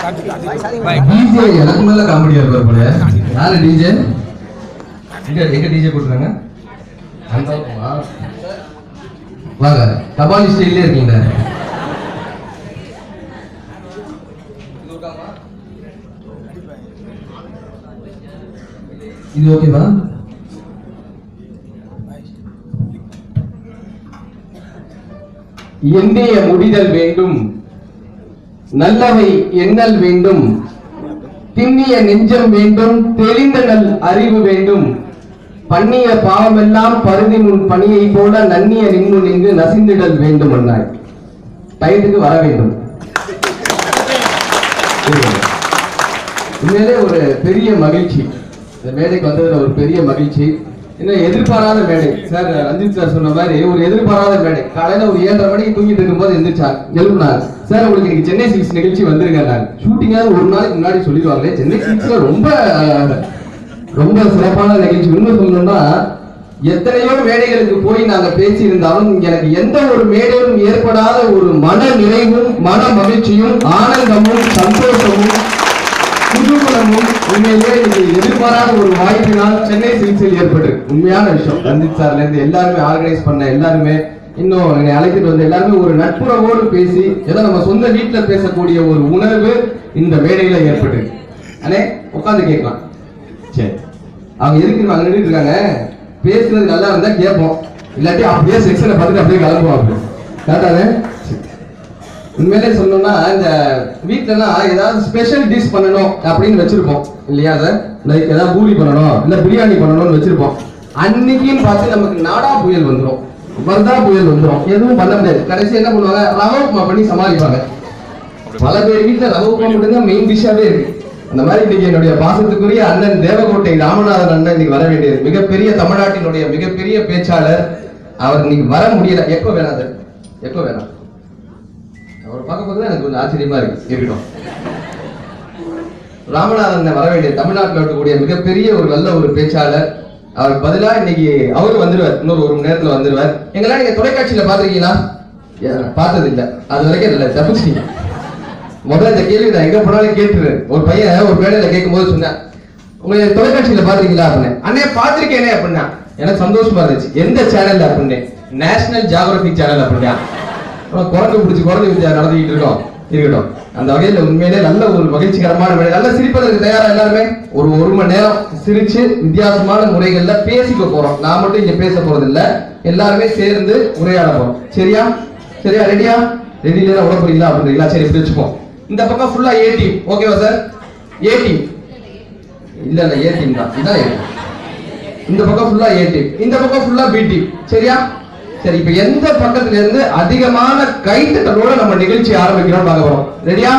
DJ எனக்கு மேல காமெடியா இருப்பார் போல. யாரு டிஜே? எங்க டிஜே போட்டுருக்காங்க? வாங்க, கபாலி ஸ்டைல்லே இருக்கீங்க. இது ஓகேவா? எண்ணிய முடிதல் வேண்டும், நல்லவை எண்ணல் வேண்டும், திண்ணிய நெஞ்சம் வேண்டும், தெளிந்த நல் அறிவு வேண்டும், பண்ணிய பாவமெல்லாம் பருதி முன் பணியை போல நன்னிய நின்று நின்று நசிந்திடல் வேண்டும் என்றாய். டயத்துக்கு வர வேண்டும். உண்மையிலே ஒரு பெரிய மகிழ்ச்சி, இந்த மேடைக்கு வந்ததுல ஒரு பெரிய மகிழ்ச்சி. இன்னும் எதிர்பாராத மேடை. சார் ரஞ்சித் சார் சொன்ன மாதிரி ஒரு எதிர்பாராத மேடை. காலையில ஒரு 7:30 மணிக்கு தூங்கிட்டு இருக்கும்போது எழுப்பினார். சார் உங்களுக்கு இன்னைக்கு சென்னை சில்க்ஸ் நிகழ்ச்சி வந்துருங்க. ஷூட்டிங்காவது ஒரு நாளைக்கு முன்னாடி சொல்லிடுவாங்களே. சென்னை சில்க்ஸ்ல ரொம்ப சிறப்பான நிகழ்ச்சி. இன்னும் சொல்லணும்னா, எத்தனையோ மேடைகளுக்கு போய் நாங்க பேசி இருந்தாலும் எனக்கு எந்த ஒரு மேடையிலும் ஏற்படாத ஒரு மன நிறைவும் மன மகிழ்ச்சியும் ஆனந்தமும் சந்தோஷமும் குதூகலமும் உண்மையிலே எதிர்பாராத ஒரு வாய்ப்பினால் சென்னை சில்க்ஸில் ஏற்பட்டு உண்மையான விஷயம். ரஞ்சித் சார்ல இருந்து எல்லாருமே ஆர்கனைஸ் பண்ண எல்லாருமே, இன்னும் என்னை அழைத்துட்டு வந்து எல்லாருமே ஒரு நட்புறவோடு பேசி ஏதோ நம்ம சொந்த வீட்டுல பேசக்கூடிய ஒரு உணர்வு இந்த மேடையில ஏற்பட்டு. அண்ணே உட்காந்து கேட்கலாம். சரி, அவங்க எதுக்கு அங்க நின்றுட்டு இருக்காங்க, பேசுறது நல்லா இருந்தா கேட்போம், இல்லாட்டி அப்படியே செக்ஷனை பார்த்துட்டு அப்படியே கிளம்புவோம். அப்படி கரெக்டானே? உண்மையிலே சொல்லணும்னா, இந்த வீட்டுலலாம் ஏதாவது ஸ்பெஷல் டிஷ் பண்ணணும் அப்படின்னு வச்சிருப்போம் இல்லையா? அதை லைக் ஏதாவது பூரி பண்ணணும், இல்ல பிரியாணி பண்ணணும்னு வச்சிருப்போம். அன்னைக்குன்னு பார்த்து நமக்கு நாடா புயல் வந்துடும், வர்தா புயல் வந்துடும், எதுவும் பண்ண முடியாது. கடைசி என்ன பண்ணுவாங்க, ரவா உப்புமா பண்ணி சமாளிப்பாங்க. பல பேர் வீட்டுல ரவா உப்புமா மட்டும்தான் மெயின் டிஷ்ஷாவே இருக்கு. அந்த மாதிரி இன்னைக்கு என்னுடைய பாசத்துக்குரிய அண்ணன் தேவகோட்டை ராமநாதன் அண்ணன் இன்னைக்கு வர வேண்டியது. மிகப்பெரிய தமிழ்நாட்டினுடைய மிகப்பெரிய பேச்சாளர். அவர் இன்னைக்கு வர முடியல. எப்போ வேணாம் சார், எப்போ வேணாம். அவர் பார்க்கும்போது எனக்கு கொஞ்சம் ஆச்சரியமா இருக்கட்டும். ராமநாதன் வர வேண்டிய தமிழ்நாட்டில் இருக்கக்கூடிய மிகப்பெரிய ஒரு நல்ல ஒரு பேச்சாளர். அவருக்கு பதிலா இன்னைக்கு அவரு வந்துருவார். இன்னொரு ஒரு மணி நேரத்துல வந்துருவார். எங்கெல்லாம் நீங்க தொலைக்காட்சியில பாத்துருக்கீங்களா? பார்த்தது இல்ல, அது வரைக்கும் இல்ல, தப்பிச்சிட்டீங்க. முதல்ல இந்த கேள்வி நான் எங்க போனாலும் கேட்டுருவேன். ஒரு பையன் ஒரு மேடையில கேட்கும் போது சொன்னேன், உங்க தொலைக்காட்சியில பாத்துருக்கீங்களா அப்படின்னு. அண்ணே பாத்திருக்கேனே அப்படின்னா. எனக்கு சந்தோஷமா இருந்துச்சு. எந்த சேனல் அப்படின்னு? நேஷனல் ஜியோகிராபிக் சேனல் அப்படின்னா. குரங்கு பிடிச்சி குரங்கு வித்தியா நடந்துகிட்டு இருக்கட்டும். அந்த வகையில உண்மையிலே நல்ல ஒரு மகிழ்ச்சிகரமான வேலை. நல்ல சிரிப்பதற்கு தயாரா எல்லாருமே? ஒரு மணி நேரம் சிரிச்சு வித்தியாசமான முறைகள்ல பேசிக்க போறோம். நான் மட்டும் இங்க பேச போறது இல்ல, எல்லாருமே சேர்ந்து உரையாட போறோம். சரியா? ரெடியா? ரெடியில உட போறீங்களா அப்படின்றீங்களா? சரி, இப்படி வச்சுப்போம். இந்த பக்கம் ஃபுல்லா ஏ டீம். ஓகேவா சார்? ஏ டீம் இல்ல ஏ டீம் தான். இதான் இந்த பக்கம் ஃபுல்லா ஏ டீம், இந்த பக்கம் ஃபுல்லா பி டீம். சரியா? சரி, இப்ப எந்த பக்கத்துல இருந்து அதிகமான கைத்தட்டலோட நம்ம நிகழ்ச்சி ஆரம்பிக்கிறோம் பார்க்க போறோம். ரெடியா?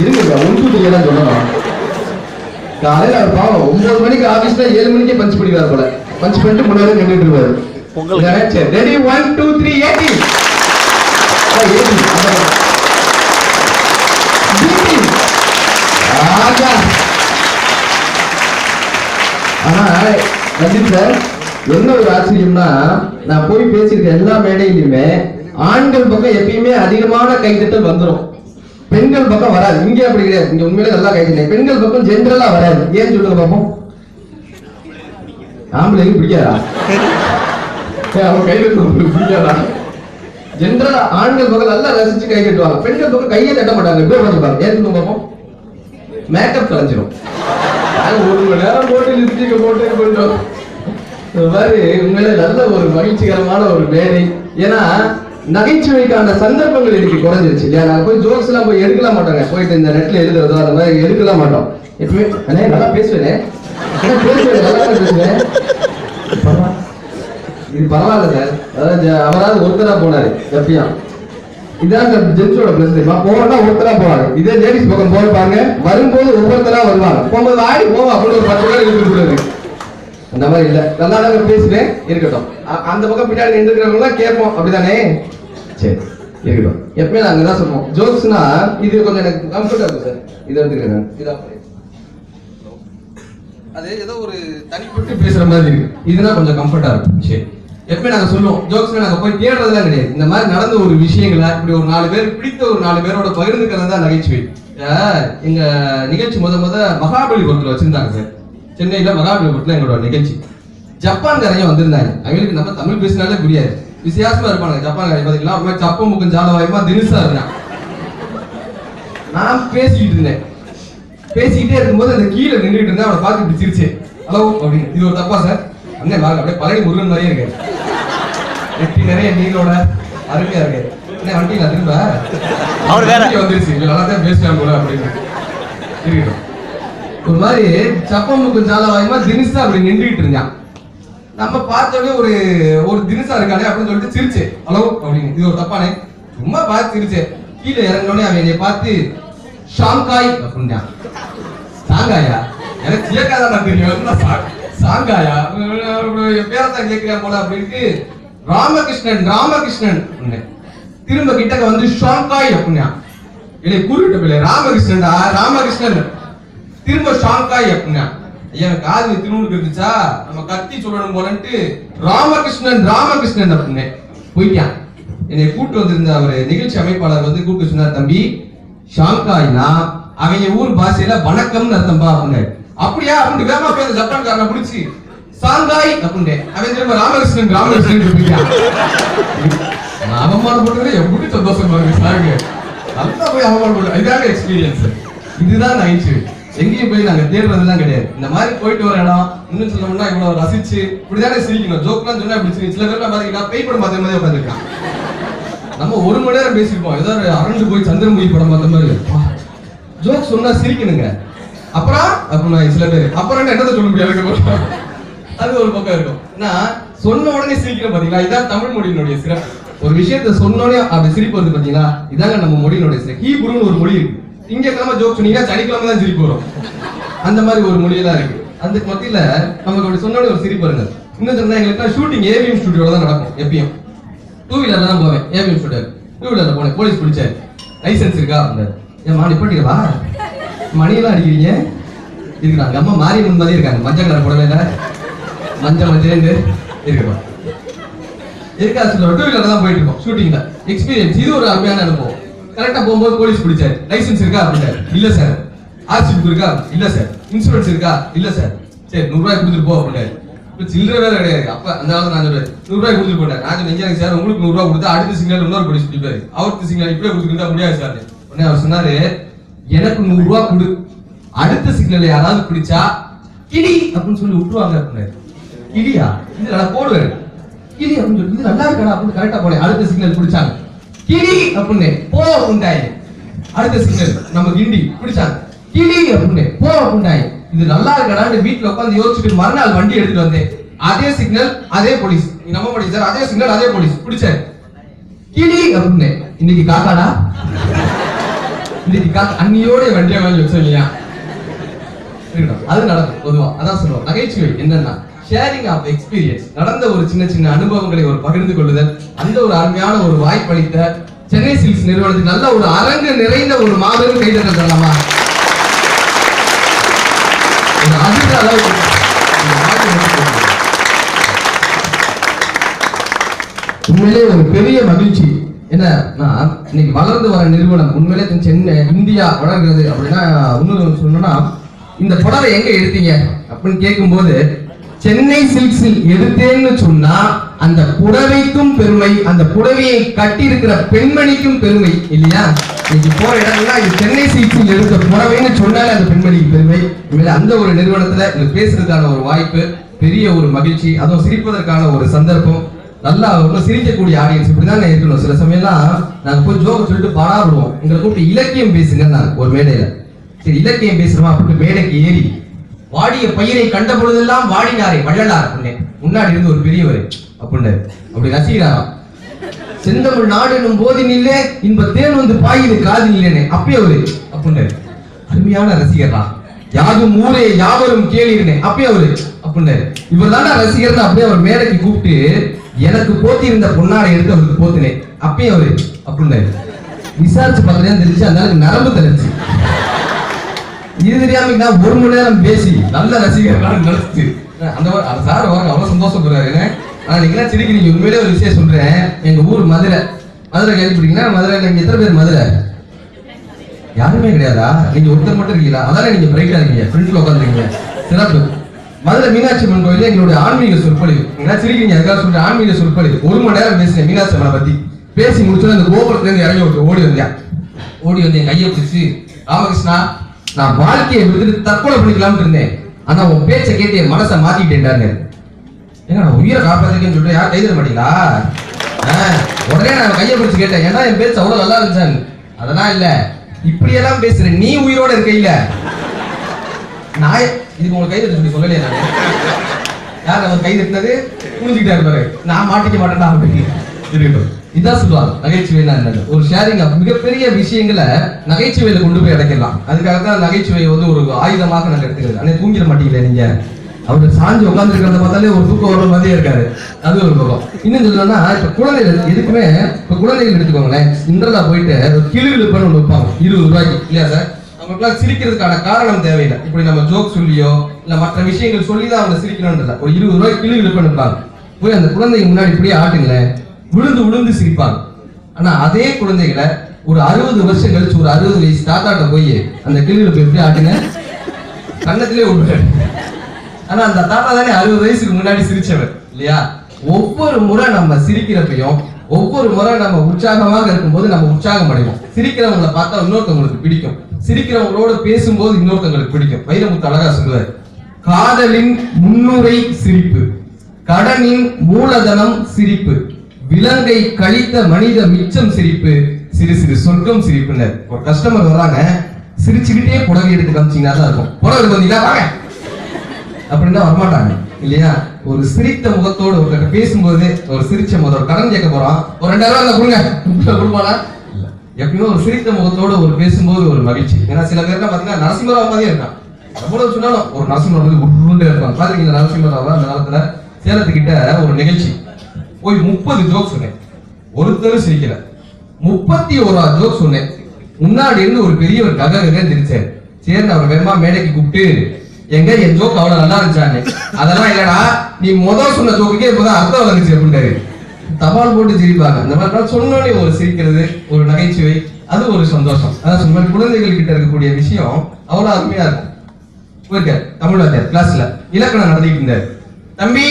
இருங்க, 1 2 3 சொல்லணும். காலையில அவர் பாவம் 9 மணிக்கு ஆபீஸ்ல 7 மணிக்கே பஞ்ச் பண்ணிடுவார் போல. பஞ்ச் பண்ணிட்டு முன்னாடி நின்றுட்டு இருவாரு. சரி, ரெடி 1 2 3 80. ஆனா ரஞ்சித் சார், என்ன ஒரு ஆச்சரியம்னா, நான் போய் பேசியிருக்க எல்லா மேடையிலுமே ஆண்கள் பக்கம் எப்பயுமே அதிகமான கைத்தட்டல் வந்துடும், பெண்கள் பக்கம் வராது. இங்க அப்படி கிடையாது. இங்க உண்மையிலே நல்லா கைத்தட்டல். பெண்கள் பக்கம் ஜென்ரலா வராது. ஏன்னு சொல்லுங்க பாப்போம். ஆம்பளைக்கு பிடிக்காதா? அவங்க கைத்தட்டு பிடிக்காதா? ஜென்ரலா ஆண்கள் பக்கம் நல்லா ரசிச்சு கை கட்டுவாங்க, பெண்கள் பக்கம் கையை தட்ட மாட்டாங்க. பேர் வச்சுப்பாங்க. ஏன் சொல்லுங்க பாப்போம். மேக்கப் கலைஞ்சிரும். 1 மணி நேரம் போட்டு லிப்ஸ்டிக் போட்டு கொண்டோம். உண்மையிலே நல்ல ஒரு மகிழ்ச்சிகரமான ஒரு வேலை. ஏன்னா நகைச்சுவைக்கான சந்தர்ப்பங்கள் இன்னைக்கு குறைஞ்சிருச்சு இல்லையா? நாங்க போய் ஜோக்ஸ் எல்லாம் போய் எடுக்கலாம் மாட்டோங்க. போயிட்டு இந்த நெட்ல எழுதுறதோ அந்த மாதிரி எடுக்கலாம் மாட்டோம். எப்பவுமே நல்லா பேசுவேனே, நல்லா பேசுவேன். இது பரவாயில்ல சார். அதாவது அவராது ஒருத்தரா போனாரு எப்பயும். இதான் ஜென்ஸோட பிளஸ். போனா ஒருத்தரா போவாங்க. இதே லேடிஸ் பக்கம் போக பாருங்க, வரும்போது ஒவ்வொருத்தரா வருவாங்க. போகும்போது ஆடி போவோம் அப்படின்னு ஒரு 10 பேர் இருக்கு. அந்த மாதிரி இல்ல, நல்லா தான் பேசுவேன். இருக்கட்டும். அந்த பக்கம் பின்னாடி நின்றுக்கிறவங்க கேட்போம். அப்படிதானே? சரி, இருக்கட்டும். எப்பவுமே நாங்க தான் சொல்லுவோம், ஜோக்ஸ்னா இது கொஞ்சம் எனக்கு கம்ஃபர்டா இருக்கும் சார். இதை எடுத்துக்கிறேன். இதான் அது ஏதோ ஒரு தனிப்பட்டு பேசுற மாதிரி இருக்கு. இதுனா கொஞ்சம் கம்ஃபர்டா இருக்கும். சரி, எப்பவுமே நாங்க சொல்லுவோம், ஜோக்ஸ் நாங்க போய் தேடுறதுலாம் கிடையாது. இந்த மாதிரி நடந்த ஒரு விஷயங்களை இப்படி ஒரு 4 பேர் பிடித்த ஒரு 4 பேரோட பகிர்ந்துக்கிறது தான் நகைச்சுவை. எங்க நிகழ்ச்சி மகாபலிபுரத்துல வச்சிருந்தாங்க சார். சென்னையில மகாபலிபுரத்துல எங்களோட நிகழ்ச்சி. ஜப்பான்காரங்க வந்திருந்தாங்க. அவங்களுக்கு நம்ம தமிழ் பேசினாலே புரியாது, வித்தியாசமா இருப்பாங்க. ஜப்பான்காரங்க பாத்தீங்களா ஒரு மாதிரி சப்ப முக்கம் ஜாலவாயமா தினுசா இருந்தான். நான் பேசிக்கிட்டு இருந்தேன். பேசிக்கிட்டே இருக்கும்போது அந்த கீழே நின்றுட்டு இருந்தேன். அவனை பார்த்து இப்படி சிரிச்சேன். ஹலோ அப்படின்னு. இது ஒரு தப்பா சார்? அண்ணே வாங்க, அப்படியே பழனி முருகன் மாதிரியே இருக்காரு. நெட்டி நிறைய நீரோட அருமையா இருக்கு. என்ன வண்டியில திரும்ப அவர் வேற வந்துருச்சு, நல்லா தான் பேசலாம் போல அப்படின்னு இருக்கட்டும். ஒரு மாதிரி சப்பமுக்கு ஜாலவாயமா தினுசா அப்படி நின்றுட்டு இருந்தான். நம்ம பார்த்தோடனே ஒரு தினுசா இருக்கானே அப்படின்னு சொல்லிட்டு சிரிச்சேன். ஹலோ அப்படின்னு. இது ஒரு தப்பானே? சும்மா பார்த்து சிரிச்சேன். கீழே இறங்கினோடனே அவன் என்னை பார்த்து ஷாங்காய் அப்படின்னா. சாங்காயா? எனக்கு கேட்காதான் தெரியும். சாங்காயா பேரத்தான் கேட்கிறேன் போல அப்படின்ட்டு ராமகிருஷ்ணன் திரும்ப கிட்டக்க வந்து ஷாங்காய் அப்படின்னா. இல்லை கூறிட்டு போயில ராமகிருஷ்ணன் திரும்ப ஷாங்காய் அப்படின்னா. எனக்கு காது திருவுக்கு இருந்துச்சா, நம்ம கத்தி சொல்லணும் போலன்ட்டு ராமகிருஷ்ணன் அப்படின்னு போயிட்டான். என்னை கூட்டு வந்திருந்த அவரு நிகழ்ச்சி அமைப்பாளர் வந்து கூப்பிட்டு சொன்னார், தம்பி ஷாங்காய்னா அவங்க ஊர் பாஷையில வணக்கம்னு அர்த்தம்பா அப்படின்னு. அப்படியா அப்படின்னு வேகமா போய் ஜப்பான்காரனை பிடிச்சி சாங்காய் அப்படின்னு அவன் திரும்ப ராமகிருஷ்ணன் அவமானம் போட்டதுல எப்படி சந்தோஷமா இருக்கு சாருங்க. நல்லா போய் அவமானம் போட்டு இதாங்க எக்ஸ்பீரியன்ஸ். இதுதான் ஆயிடுச்சு. எங்கேயும் போய் நாங்க தேடுறதுலாம் கிடையாது. இந்த மாதிரி போயிட்டு வர இடம் இன்னும் சொல்லணும்னா இவ்வளவு ரசிச்சு இப்படிதானே சிரிக்கணும். ஜோக்லாம் சொன்னா இப்படி சில பேர்லாம் பாத்தீங்கன்னா பேய் படம் பார்த்த மாதிரி உட்காந்துருக்கான். நம்ம 1 மணி நேரம் பேசிருப்போம். ஏதோ அரண்டு போய் சந்திரமுகி படம் பார்த்த மாதிரி ஜோக் சொன்னா சிரிக்கணுங்க. அப்புறம் சில பேர் அப்புறம் என்னதை சொல்ல முடியாது, அது ஒரு பக்கம் இருக்கும். சொன்ன உடனே சிரிக்கிறோம் பாத்தீங்களா, இதான் தமிழ் மொழியினுடைய சிறப்பு. ஒரு விஷயத்த சொன்னோடனே அப்படி சிரிப்பு வருது பாத்தீங்களா, இதாங்க நம்ம மொழியினுடைய சிறப்பு. ஹீப்ருன்னு ஒரு மொழி இருக்கு. திங்கக்கிழமை ஜோக் சொன்னீங்கன்னா சனிக்கிழமை தான் சிரிப்பு வரும். அந்த மாதிரி ஒரு மொழியெல்லாம் இருக்கு. அந்த மத்தியில நமக்கு அப்படி சொன்னோடனே ஒரு சிரிப்பு வருங்க. இன்னும் சொன்னா எங்களுக்கு ஷூட்டிங் ஏவிஎம் ஸ்டுடியோல தான் நடக்கும். எப்பயும் 2 வீலர்ல தான் போவேன். ஏவிஎம் ஸ்டுடியோ 2 வீலர்ல போனேன். போலீஸ் பிடிச்சாரு. லைசன்ஸ் இருக்கா அப்படின்னாரு. ஏன் மாடி பண்ணிக்கவா மணியெல்லாம் அடிக்கிறீங்க இருக்கிறாங்க. அம்மா மாரியம்மன் மாதிரி இருக்காங்க. மஞ்சள் கலர் போடவே இல்லை, மஞ்சள் இருக்கா சொல்ல 2 வீலர்ல தான் போயிட்டு இருக்கோம் ஷூட்டிங்ல. எக்ஸ்பீரியன்ஸ். இது ஒரு அருமையான அனுபவம். கரெக்டா போகும்போது போலீஸ் பிடிச்சாரு. லைசன்ஸ் இருக்கா அப்படின்னாரு. இல்ல சார். ஆர்சி புக் இருக்கா? இல்ல சார். இன்சூரன்ஸ் இருக்கா? இல்ல சார். சரி 100 ரூபாய் கொடுத்துட்டு போ அப்படின்னாரு. சில்லற வேலை கிடையாது. அப்ப அந்த காலத்துல நான் சொல்றேன் 100 ரூபாய் கொடுத்துட்டு போட்டேன். நான் சொன்னேன் சார் உங்களுக்கு 100 ரூபாய் கொடுத்தா அடுத்த சிக்னல் இன்னொரு போலீஸ் பிடிப்பாரு. அவருக்கு சிக்னல் இப்பவே கொடுத்துக்கிட்டா முடியாது சார். உடனே அவர் சொன்னாரு, எனக்கு 100 ரூபாய் கொடு, அடுத்த சிக்னல் யாராவது பிடிச்சா கிளி அப்படின்னு சொல்லி விட்டுருவாங்க அப்படின்னாரு. கிளியா? இது நான் போடுவேன். கிளி அப்படின்னு சொல்லி இது நல்லா இருக்கா அப்படின்னு கரெக்டா போனேன். அடுத்த சிக்னல் பிடிச்சாங்க. கிளி அப்படின்னு போ உண்டாய். அடுத்த சிக்னல் நம்ம கிண்டி பிடிச்சாங்க. கிளி அப்படின்னு போ உண்டாய். இது நல்லா இருக்கடான்னு வீட்டுல உட்காந்து யோசிச்சுட்டு மறுநாள் வண்டி எடுத்துட்டு வந்தேன். அதே சிக்னல் அதே போலீஸ். நீ நம்ப மாட்டீங்க சார், அதே சிக்னல் அதே போலீஸ் பிடிச்சாரு. கிளி அப்படின்னு. இன்னைக்கு காக்காடா, இன்னைக்கு காக்கா அன்னியோட வண்டியை வாங்கி வச்சோம். அது நடக்கும் பொதுவா. அதான் சொல்லுவோம் நகைச்சுவை என்னன்னா ஷேரிங் ஆஃப் எக்ஸ்பீரியன்ஸ். நடந்த ஒரு சின்ன அனுபவங்களை ஒரு பகிர்ந்து கொள்ளுதல். அந்த ஒரு அருமையான ஒரு வாய்ப்பளித்த சென்னை சில்க்ஸ் நிறுவனத்துக்கு நல்ல ஒரு அரங்கு நிறைந்த ஒரு மாபெரும் கைதட்டல் தரலாமா? அதிக அளவுக்கு உண்மையிலே ஒரு பெரிய மகிழ்ச்சி. என்ன இன்னைக்கு வளர்ந்து வர நிறுவனம் உண்மையிலே சென்னை இந்தியா வளர்கிறது அப்படின்னா இன்னும் சொல்லணும்னா இந்த புடவை எங்க எடுத்தீங்க அப்படின்னு கேட்கும்போது சென்னை சில்க்ஸில் எடுத்தேன்னு சொன்னா அந்த புடவைக்கும் பெருமை, அந்த புடவையை கட்டி இருக்கிற பெண்மணிக்கும் பெருமை இல்லையா? இன்னைக்கு போற இடங்கள்லாம் இது சென்னை சில்க்ஸில் எடுத்த புடவைன்னு சொன்னாலே அந்த பெண்மணிக்கு பெருமை. அந்த ஒரு நிறுவனத்துல பேசுறதுக்கான ஒரு வாய்ப்பு, பெரிய ஒரு மகிழ்ச்சி. அதுவும் சிரிப்பதற்கான ஒரு சந்தர்ப்பம். நல்லா சிரிக்கக்கூடிய ஆடியன்ஸ் இப்படிதான் இருக்கணும். சில சமயம்லாம் நாங்க போய் ஜோக சொல்லிட்டு பாடாடுவோம். எங்களை கூப்பிட்டு இலக்கியம் பேசுங்க ஒரு மேடையில. சரி இலக்கியம் பேசுறோமா அப்படின்னு மேடைக்கு ஏறி வாடிய பயிரை கண்ட பொழுதெல்லாம் வாடினாரே வள்ளலார் அப்படின்னு முன்னாடி இருந்து ஒரு பெரியவர் அப்படின்னு அப்படி ரசிக்கிறாராம். செந்தமிழ் நாடு என்னும் போதினில்லே இன்ப தேன் வந்து பாயுது காதில் இல்லைன்னு அப்பயே அவரு அப்படின்னு அருமையான ரசிகர்லாம். யாரும் ஊரே யாவரும் கேளீர்னே அப்பயே அவரு அப்படின்னு இவர் தானே ரசிகர்னு அப்படியே அவர் மேடைக்கு கூப்பிட்டு எனக்கு போத்தி இருந்த பொன்னாடை எடுத்து அவருக்கு போத்தினேன் அப்பயே அவரு அப்படின்னு விசாரிச்சு பார்த்தா தெரிஞ்சு அதனால நரம்பு தெரிஞ்சு. இது தெரியாம நான் 1 மணி நேரம் பேசி நல்ல ரசிகர்கள் நினைச்சு அந்த சார் வாங்க அவ்வளவு சந்தோஷப்படுறாரு. ஆனா நீங்க சிரிக்கிறீங்க. உண்மையிலே ஒரு விஷயம் சொல்றேன். எங்க ஊர் மதுரை கேள்விப்பட்டீங்கன்னா மதுரையில இங்க எத்தனை பேர் மதுரை யாருமே கிடையாதா? நீங்க ஒருத்தர் மட்டும் இருக்கீங்களா? அதானே நீங்க பிரைட்டா இருக்கீங்க, ஃப்ரண்ட்ல உட்காந்துருக்கீங்க. சிறப்பு. மதுரை மீனாட்சி அம்மன் கோயில எங்களுடைய ஆன்மீக சொற்பொழிவு, சிரிக்கிறீங்க அதுக்காக சொல்லிட்டு ஆன்மீக சொற்பொழிவு 1 மணி நேரம் பேசினேன் மீனாட்சி அம்மனை பத்தி. பேசி முடிச்சோம் அந்த கோபுரத்துல இருந்து இறங்கி ஓடி வந்தேன். ஓடி வந்து என் கையை பிடிச்சு, ராமகிருஷ்ணா நான் வாழ்க்கையை விடுத்துட்டு தற்கொலை பண்ணிக்கலாம்னு இருந்தேன், ஆனா உன் பேச்சை கேட்டு என் மனசை மாத்திக்கிட்டேன்டாரு. ஏங்க நான் உயிரை காப்பாத்திருக்கேன்னு சொல்லிட்டு யார் கைதர மாட்டீங்களா? உடனே நான் கையை பிடிச்சு கேட்டேன், ஏன்னா என் பேச்சு அவ்வளவு நல்லா இருந்துச்சான். அதெல்லாம் இல்ல, இப்படியெல்லாம் பேசுறேன், நீ உயிரோட இருக்கையில நான் இதுக்கு உங்களுக்கு கைது சொல்லி சொல்லலையே. நான் யார் அவர் கைது இருந்தது புரிஞ்சுக்கிட்டாரு பாரு, நான் மாட்டிக்க மாட்டேன்டா அப்படின்னு. இதான் சொல்லுவாங்க நகைச்சுவை. ஒரு ஷேரிங் மிகப்பெரிய விஷயங்களை நகைச்சுவையில கொண்டு போய் அடைக்கலாம். அதுக்காகத்தான் நகைச்சுவை வந்து ஒரு ஆயுதமாக நாங்க எடுத்துக்கிறது. ஆனா தூங்கிட மாட்டீங்களே நீங்க, அவர் சாஞ்சி உட்கார்ந்து இருக்கிறத பார்த்தாலே ஒரு தூக்கம் வர மாதிரியே இருக்காரு. அது ஒரு பக்கம். இன்னும் சொல்லணும்னா இப்ப குழந்தைகள் எதுக்குமே, இப்ப குழந்தைகள் எடுத்துக்கோங்களேன், இன்டர்லா போயிட்டு கிளுகிழுப்புன்னு ஒண்ணு வைப்பாங்க 20 ரூபாய்க்கு இல்லையா சார்? அவங்களுக்குலாம் சிரிக்கிறதுக்கான காரணம் தேவையில்லை. இப்படி நம்ம ஜோக் சொல்லியோ இல்ல மற்ற விஷயங்கள் சொல்லிதான் அவங்க சிரிக்கணும்னு இல்லை. ஒரு 20 ரூபாய்க்கு கிளுகிழுப்புன்னு இருப்பாங்க. போய் அந்த குழந்தைங்க முன்னாடி இப்படியே ஆட்டுங்களேன், விழுந்து விழுந்து சிரிப்பாங்க. ஆனா அதே குழந்தைகளை ஒரு 60 வருஷம் கழிச்சு ஒரு 60 வயசு தாத்தாட்ட போய் அந்த கிளுகிழுப்பு எப்படி ஆட்டுங்க, கண்ணத்திலே விடுறாரு. ஆனா அந்த தாத்தா தானே 60 வயசுக்கு முன்னாடி சிரிச்சவர் இல்லையா? ஒவ்வொரு முறை நம்ம சிரிக்கிறப்பையும், ஒவ்வொரு முறை நம்ம உற்சாகமாக இருக்கும்போது நம்ம உற்சாகம் அடைவோம். சிரிக்கிறவங்களை பார்த்தா இன்னொருத்தவங்களுக்கு பிடிக்கும், சிரிக்கிறவங்களோட பேசும்போது இன்னொருத்தவங்களுக்கு பிடிக்கும். வைரமுத்து அழகா சொல்லுவார், காதலின் முன்னுரை சிரிப்பு, கடனின் மூலதனம் சிரிப்பு, விலங்கை கழித்த மனித மிச்சம் சிரிப்பு, சிறு சிறு சொர்க்கம் சிரிப்புன்னு. ஒரு கஸ்டமர் வர்றாங்க, சிரிச்சுக்கிட்டே புடவை எடுத்து காமிச்சீங்கன்னா தான் இருக்கும். புடவை வந்தீங்கன்னா வாங்க அப்படின்னா வரமாட்டாங்க இல்லையா? ஒரு சிரித்த முகத்தோடு ஒரு பேசும்போது, ஒரு சிரிச்ச முகம், ஒரு கடன் கேட்க போறான், ஒரு 2000 ரூபாய் கொடுங்க கொடுப்பானா? இல்ல. எப்பயுமே ஒரு சிரித்த முகத்தோடு ஒரு பேசும்போது ஒரு மகிழ்ச்சி. ஏன்னா சில பேர்லாம் பாத்தீங்கன்னா நரசிம்மராவ் மாதிரியே இருக்கான். எவ்வளவு சொன்னாலும் ஒரு நரசிம்மராவ் வந்து உருண்டே இருப்பாங்க. பாத்தீங்கன்னா நரசிம்மராவ் அந்த காலத்துல சேலத்துக்கிட்ட ஒரு நிகழ்ச்சி போய் 30 ஜோக் சொன்னேன், ஒருத்தரும் சிரிக்கல. 31 ஜோக் சொன்னேன், முன்னாடி இருந்து ஒரு பெரிய ஒரு ககன்னு தெரிச்சாரு. சரி அவர் வேகமா மேடைக்கு கூப்பிட்டு, எங்க என் ஜோக் அவ்வளவு நல்லா இருந்துச்சாங்க. அதெல்லாம் இல்லடா, நீ முதல் சொன்ன ஜோக்குக்கே இப்பதான் அர்த்தம் வந்துச்சு அப்படின்ட்டாரு. தபால் போட்டு சிரிப்பாங்க. அந்த மாதிரி சொன்னோடனே ஒரு சிரிக்கிறது, ஒரு நகைச்சுவை, அது ஒரு சந்தோஷம். அதான் சொன்ன குழந்தைகள் கிட்ட இருக்கக்கூடிய விஷயம் அவ்வளவு அருமையா இருக்கும். போயிருக்காரு தமிழ் வாத்தியார் கிளாஸ்ல இலக்கணம் நடத்திட்டு இருந்தாரு. தம்பி,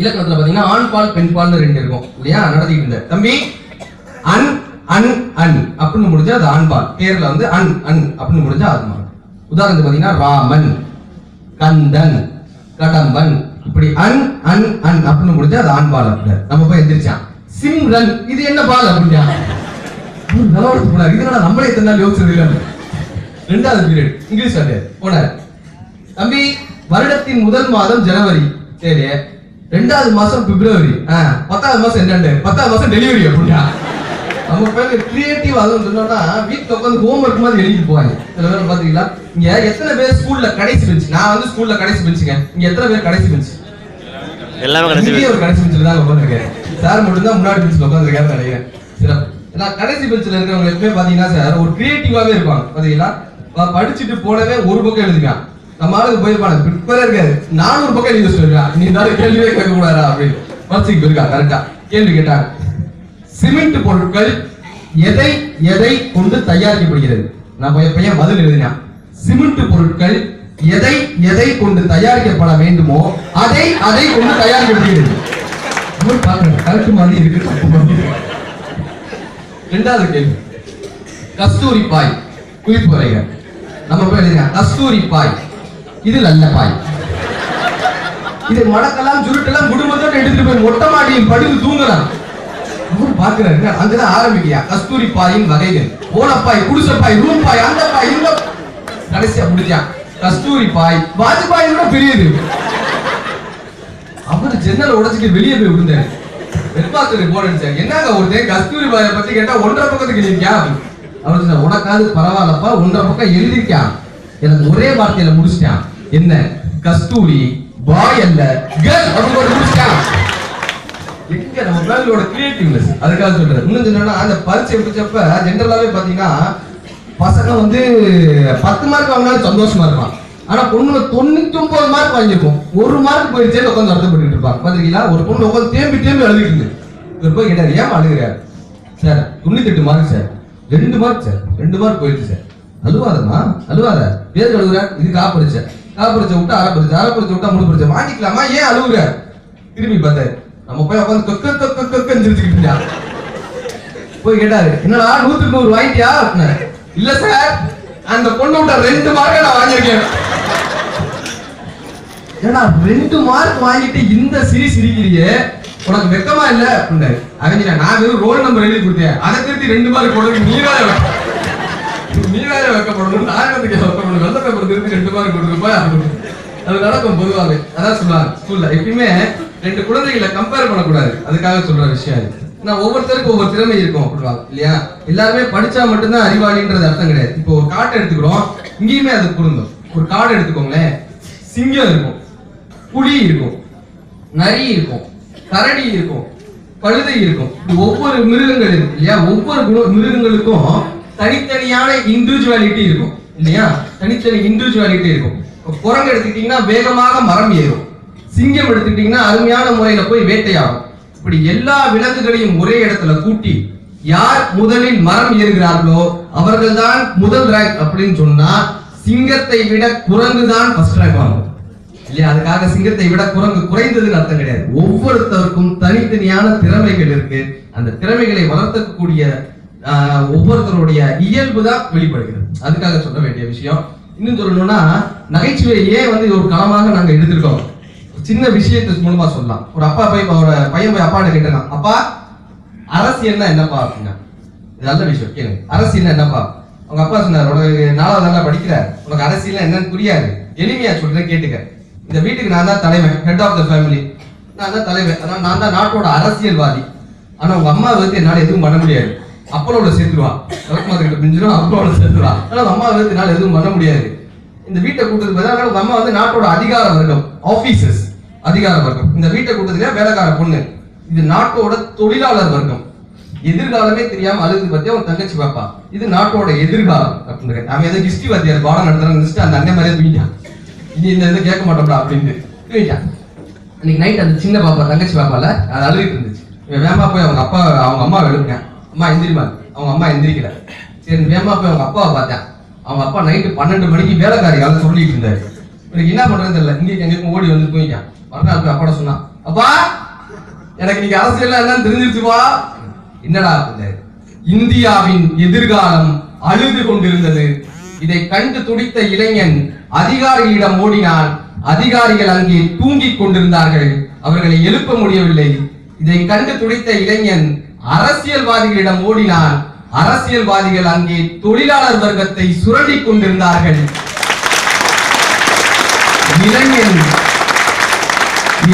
இலக்கணத்துல பாத்தீங்கன்னா ஆண் பால் பெண் பால்னு 2 இருக்கும் இல்லையா? நடத்திட்டு இருந்தாரு. தம்பி, அன் அன் அன் அப்படின்னு முடிஞ்சா அது ஆண்பால், பேர்ல வந்து அன் அன் அப்படின்னு முடிஞ்சா அது மாறும். உதாரணத்துக்கு பாத்தீங்கன்னா ராமன், கந்தன், கடம்பன், இப்படி அன் அன் அன் அப்படின்னு முடிஞ்சா அது ஆண்பால் அப்படின்னா. நம்ம போய் எந்திரிச்சான், சிம்ரன் இது என்ன பால் அப்படின்னா போனார். இதனால நம்மளே இத்தனை நாள் யோசிச்சது இல்லை. 2வது பீரியட் இங்கிலீஷ் வாத்தியார் போனார். தம்பி, வருடத்தின் முதல் மாதம் ஜனவரி, சரி 2வது மாசம் பிப்ரவரி, 10வது மாசம் என்னண்டு, 10வது மாசம் டெலிவரி அப்படின்னா. நம்ம பேருக்கு கிரியேட்டிவ் அதுவும் சொன்னோம்னா வீட்டுல உட்காந்து ஹோம்ஒர்க் மாதிரி எழுதிட்டு போவாங்க. சில பேர் பாத்தீங்களா, இங்க எத்தனை பேர் ஸ்கூல்ல கடைசி பெஞ்ச்? நான் வந்து ஸ்கூல்ல கடைசி பெஞ்சுங்க. இங்க எத்தனை பேர் கடைசி பெஞ்ச்? எல்லாமே ஒரு கடைசி பெஞ்சில தான் உட்காந்துருக்கேன். சார் மட்டும் தான் முன்னாடி பெஞ்சில் உட்காந்துருக்காரு நினைக்கிறேன். சிறப்பு. நான் கடைசி பெஞ்சில் இருக்கிறவங்க எப்பவுமே பாத்தீங்கன்னா சார் ஒரு கிரியேட்டிவாவே இருப்பாங்க. பாத்தீங்களா, படிச்சுட்டு போனவே ஒரு பக்கம் எழுதிக்கான். நம்ம ஆளுக்கு போயிருப்பாங்க ப்ரிப்பேரா இருக்காது, 400 பக்கம் எழுதி வச்சிருக்கா. நீ தான் கேள்வியே கேட்க கூடாதா அப்படின்னு மனசுக்கு போயிருக்கா. கரெக்டா கேள்வி கேட்டாங்க, சிமெண்ட் பொருட்கள் எதை எதை கொண்டு தயாரிக்கப்படுகிறது? நான் பையன் பதில் எழுதினான், சிமெண்ட் பொருட்கள் எதை எதை கொண்டு தயாரிக்கப்பட வேண்டுமோ அதை அதை கொண்டு தயாரிக்கப்படுகிறது. கரெக்ட் மாதிரி இருக்கு. 2வது கேள்வி, கஸ்தூரி பாய் குறிப்பு வரைக. நம்ம போய் எழுதினா கஸ்தூரி பாய், இது நல்ல பாய். இது மடக்கலாம் சுருட்டெல்லாம் குடும்பத்தோட எடுத்துட்டு போய் மொட்டை மாடியில் படுத்து தூங்கலாம். பாக்குறாரு, அங்கதான் ஆரம்பிக்கியா கஸ்தூரி பாயின் வகைகள். ஓலப்பாய், குடிசப்பாய், ரூம் பாய், அந்த பாய், இந்த கடைசியா முடிச்சான் கஸ்தூரி பாய், வாஜ்பாய் கூட பெரியது. அவரு ஜன்னல் உடைச்சிட்டு வெளியே போய் விழுந்தாரு. வெட்பாத்துக்கு போனேன், என்னங்க ஒருத்தன் கஸ்தூரி பாயை பத்தி கேட்டா 1.5 பக்கத்துக்கு எழுதிருக்கியா? அவர் சொன்ன, உனக்காவது பரவாயில்லப்பா, 1.5 பக்கம் எழுதிருக்கான். எனக்கு ஒரே வார்த்தையில முடிச்சிட்டான். என்ன? கஸ்தூரி பாய் அல்ல கேர்ள் அப்படின்னு முடிச்சிட்டான். எங்க நம்ம பேங்களோட கிரியேட்டிவ்னஸ், அதுக்காக சொல்றேன். இன்னும் சொன்னா அந்த பரீட்சை பிடிச்சப்ப ஜெனரலாவே பாத்தீங்கன்னா பசங்க வந்து 10 மார்க் வாங்கினாலும் சந்தோஷமா இருப்பான். ஆனா பொண்ணுங்க 99 மார்க் வாங்கியிருக்கும், 1 மார்க் போயிருச்சே உட்காந்து வருத்தப்பட்டு இருப்பாங்க. பாத்தீங்களா, ஒரு பொண்ணு உட்காந்து தேம்பி தேம்பி அழுதுட்டு இருந்து. இவர் போய் கேட்டாரு, ஏன் அழுகிறாரு? Sir 98 mark sir. 2 mark sir, 2 mark போயிடுச்சு சார். அழுவாதம்மா, அழுவாத. பேர் அழுகுற, இது காப்பரிச்ச விட்டா அரைப்பரிச்ச விட்டா 3 பரிச்சை வாங்கிக்கலாமா, ஏன் அழுகுற? திரும்பி பார்த்தாரு. நம்ம போய் உட்காந்து கொக்க சிரிச்சுக்கிட்டா. போய் கேட்டாரு, என்னடா 100க்கு 100 வாங்கிட்டியா? இல்ல சார், அந்த பொண்ணு விட்ட 2 மார்க் நான் வாங்கியிருக்கேன். ஏன்னா 2 மார்க் வாங்கிட்டு இந்த சிரிக்கிறியே, உனக்கு வெக்கமா இல்ல அப்படின்னாரு. அவன் நான் வெறும் ரோல் நம்பர் எழுதி கொடுத்தேன், அதை திருத்தி 2 மார்க் போடுறது நீராய வைக்கப்படணும். நாகத்துக்கு வைக்கப்படணும். வெள்ள பேப்பர் திருத்தி 2 மார்க் கொடுத்துருப்பா. அது நடக்கும் பொதுவாகவே. அதான் சொல்லுவாங்க ஸ்கூல்ல எப்பயுமே 2 குழந்தைகளை கம்பேர் பண்ணக்கூடாது. அதுக்காக சொல்ற விஷயம் அது. நான் ஒவ்வொருத்தருக்கும் ஒவ்வொரு திறமை இருக்கும் அப்படிவாங்க இல்லையா? எல்லாருமே படிச்சா மட்டும்தான் அறிவாளின்றது அர்த்தம் கிடையாது. இப்போ ஒரு காட்டை எடுத்துக்கிறோம், இங்கேயுமே அது பொருந்தும். ஒரு காடை எடுத்துக்கோங்களேன், சிங்கம் இருக்கும், புலி இருக்கும், நரி இருக்கும், கரடி இருக்கும், கழுதை இருக்கும். ஒவ்வொரு மிருகங்கள் இருக்கு இல்லையா? ஒவ்வொரு மிருகங்களுக்கும் தனித்தனியான இண்டிவிஜுவாலிட்டி இருக்கும் இல்லையா? தனித்தனி இண்டிவிஜுவாலிட்டி இருக்கும். குரங்கு எடுத்துக்கிட்டீங்கன்னா வேகமாக மரம் ஏறும், சிங்கம் எடுத்துக்கிட்டீங்கன்னா அருமையான முறையில போய் வேட்டையாடும். இப்படி எல்லா விலங்குகளையும் ஒரே இடத்துல கூட்டி யார் முதலில் மரம் ஏறுகிறார்களோ அவர்கள் தான் முதல் ரேங்க் அப்படின்னு சொன்னா, சிங்கத்தை விட குரங்கு தான் ஃபர்ஸ்ட் ரேங்க் வாங்கும் இல்லையா? அதுக்காக சிங்கத்தை விட குரங்கு குறைந்ததுன்னு அர்த்தம் கிடையாது. ஒவ்வொருத்தருக்கும் தனித்தனியான திறமைகள் இருக்கு. அந்த திறமைகளை வளர்த்தக்கூடிய ஒவ்வொருத்தருடைய இயல்பு தான் வெளிப்படுகிறது. அதுக்காக சொல்ல வேண்டிய விஷயம். இன்னும் சொல்லணும்னா, நகைச்சுவை ஏன் ஒரு களமாக நாங்க எடுத்திருக்கோம், சின்ன விஷயத்து மூலமா சொல்லலாம். ஒரு அப்பா போய் பையன் போய் அப்பாட்ட கேட்டான், அப்பா அரசியல்னா என்னப்பா அப்படின்னா. இது நல்ல விஷயம் கேளுங்க. அரசியல்னா என்னப்பா? அவங்க அப்பா சொன்னார், உனக்கு 4வது படிக்கிற, உனக்கு அரசியல் என்னன்னு புரியாது, எளிமையா சொல்றேன் கேட்டுக்க. இந்த வீட்டுக்கு நான் தான் தலைவன், ஹெட் ஆஃப் த ஃபேமிலி, நான் தான் தலைவன், அதனால நான் தான் நாட்டோட அரசியல்வாதி. ஆனா உங்க அம்மா என்னால எதுவும் பண்ண முடியாது. அப்பளோட சேர்த்துருவா, விளக்குமாத்துக்கிட்ட பிஞ்சிரும், அப்பளோட சேர்த்துருவா. ஆனா அம்மா என்னால எதுவும் பண்ண முடியாது. இந்த வீட்டை கூட்டத்துக்கு பதிலாக உங்க அம்மா நாட்டோட அதிகார வர்க்கம், ஆபீசர்ஸ் அதிகார வர்க்கம். இந்த வீட்டை கூட்டத்துக்கு வேலைக்கார பொண்ணு, இது நாட்டோட தொழிலாளர் வர்க்கம். எதிர்காலமே தெரியாம அழுது பத்தியா உன் தங்கச்சி பாப்பா, இது நாட்டோட எதிர்காலம் அப்படின்னு. அவன் ஏதோ ஹிஸ்டரி வாத்தியார் பாடம் நடத்துறான்னு அந்த அண்ணன் மாதிரியே தூங்கிட்டான். இனி இந்த இதை கேட்க மாட்டோம்டா அப்படின்னு தூங்கிட்டான். அன்னைக்கு நைட் அந்த சின்ன பாப்பா, தங்கச்சி பாப்பால அது அழுகிட்டு இருந்துச்சு. வேமா போய் அவங்க அம்மா எழுப்பினேன், அம்மா எந்திரிமா. அவங்க அம்மா எந்திரிக்கல. சரி வேமா போய் அவங்க அப்பாவை பார்த்தேன். அவங்க அப்பா நைட்டு 12 மணிக்கு வேலைக்காரி காலை சொல்லிட்டு இருந்தாரு. எனக்கு என்ன பண்றதுன்னு தெரியல. இங்கே எங்களுக்கு ஓடி வந்து தூங்கிட்டான். மறுநாள் போய் அப்பாட சொன்னான், அப்பா எனக்கு இன்னைக்கு அரசியல் என்னன்னு தெரிஞ்சிருச்சுவா. என்னடா அப்படின்னாரு. இந்தியாவின் எதிர்காலம் அழுது கொண்டிருந்தது. இதை கண்டு துடித்த இளைஞன் அதிகாரிகளிடம் ஓடினான். அதிகாரிகள் அங்கே தூங்கிக் கொண்டிருந்தார்கள், அவர்களை எழுப்ப முடியவில்லை. இதை கண்டு துடித்த இளைஞன் அரசியல்வாதிகளிடம் ஓடினான். அரசியல்வாதிகள் அங்கே தொழிலாளர் வர்க்கத்தை சுரண்டி கொண்டிருந்தார்கள்.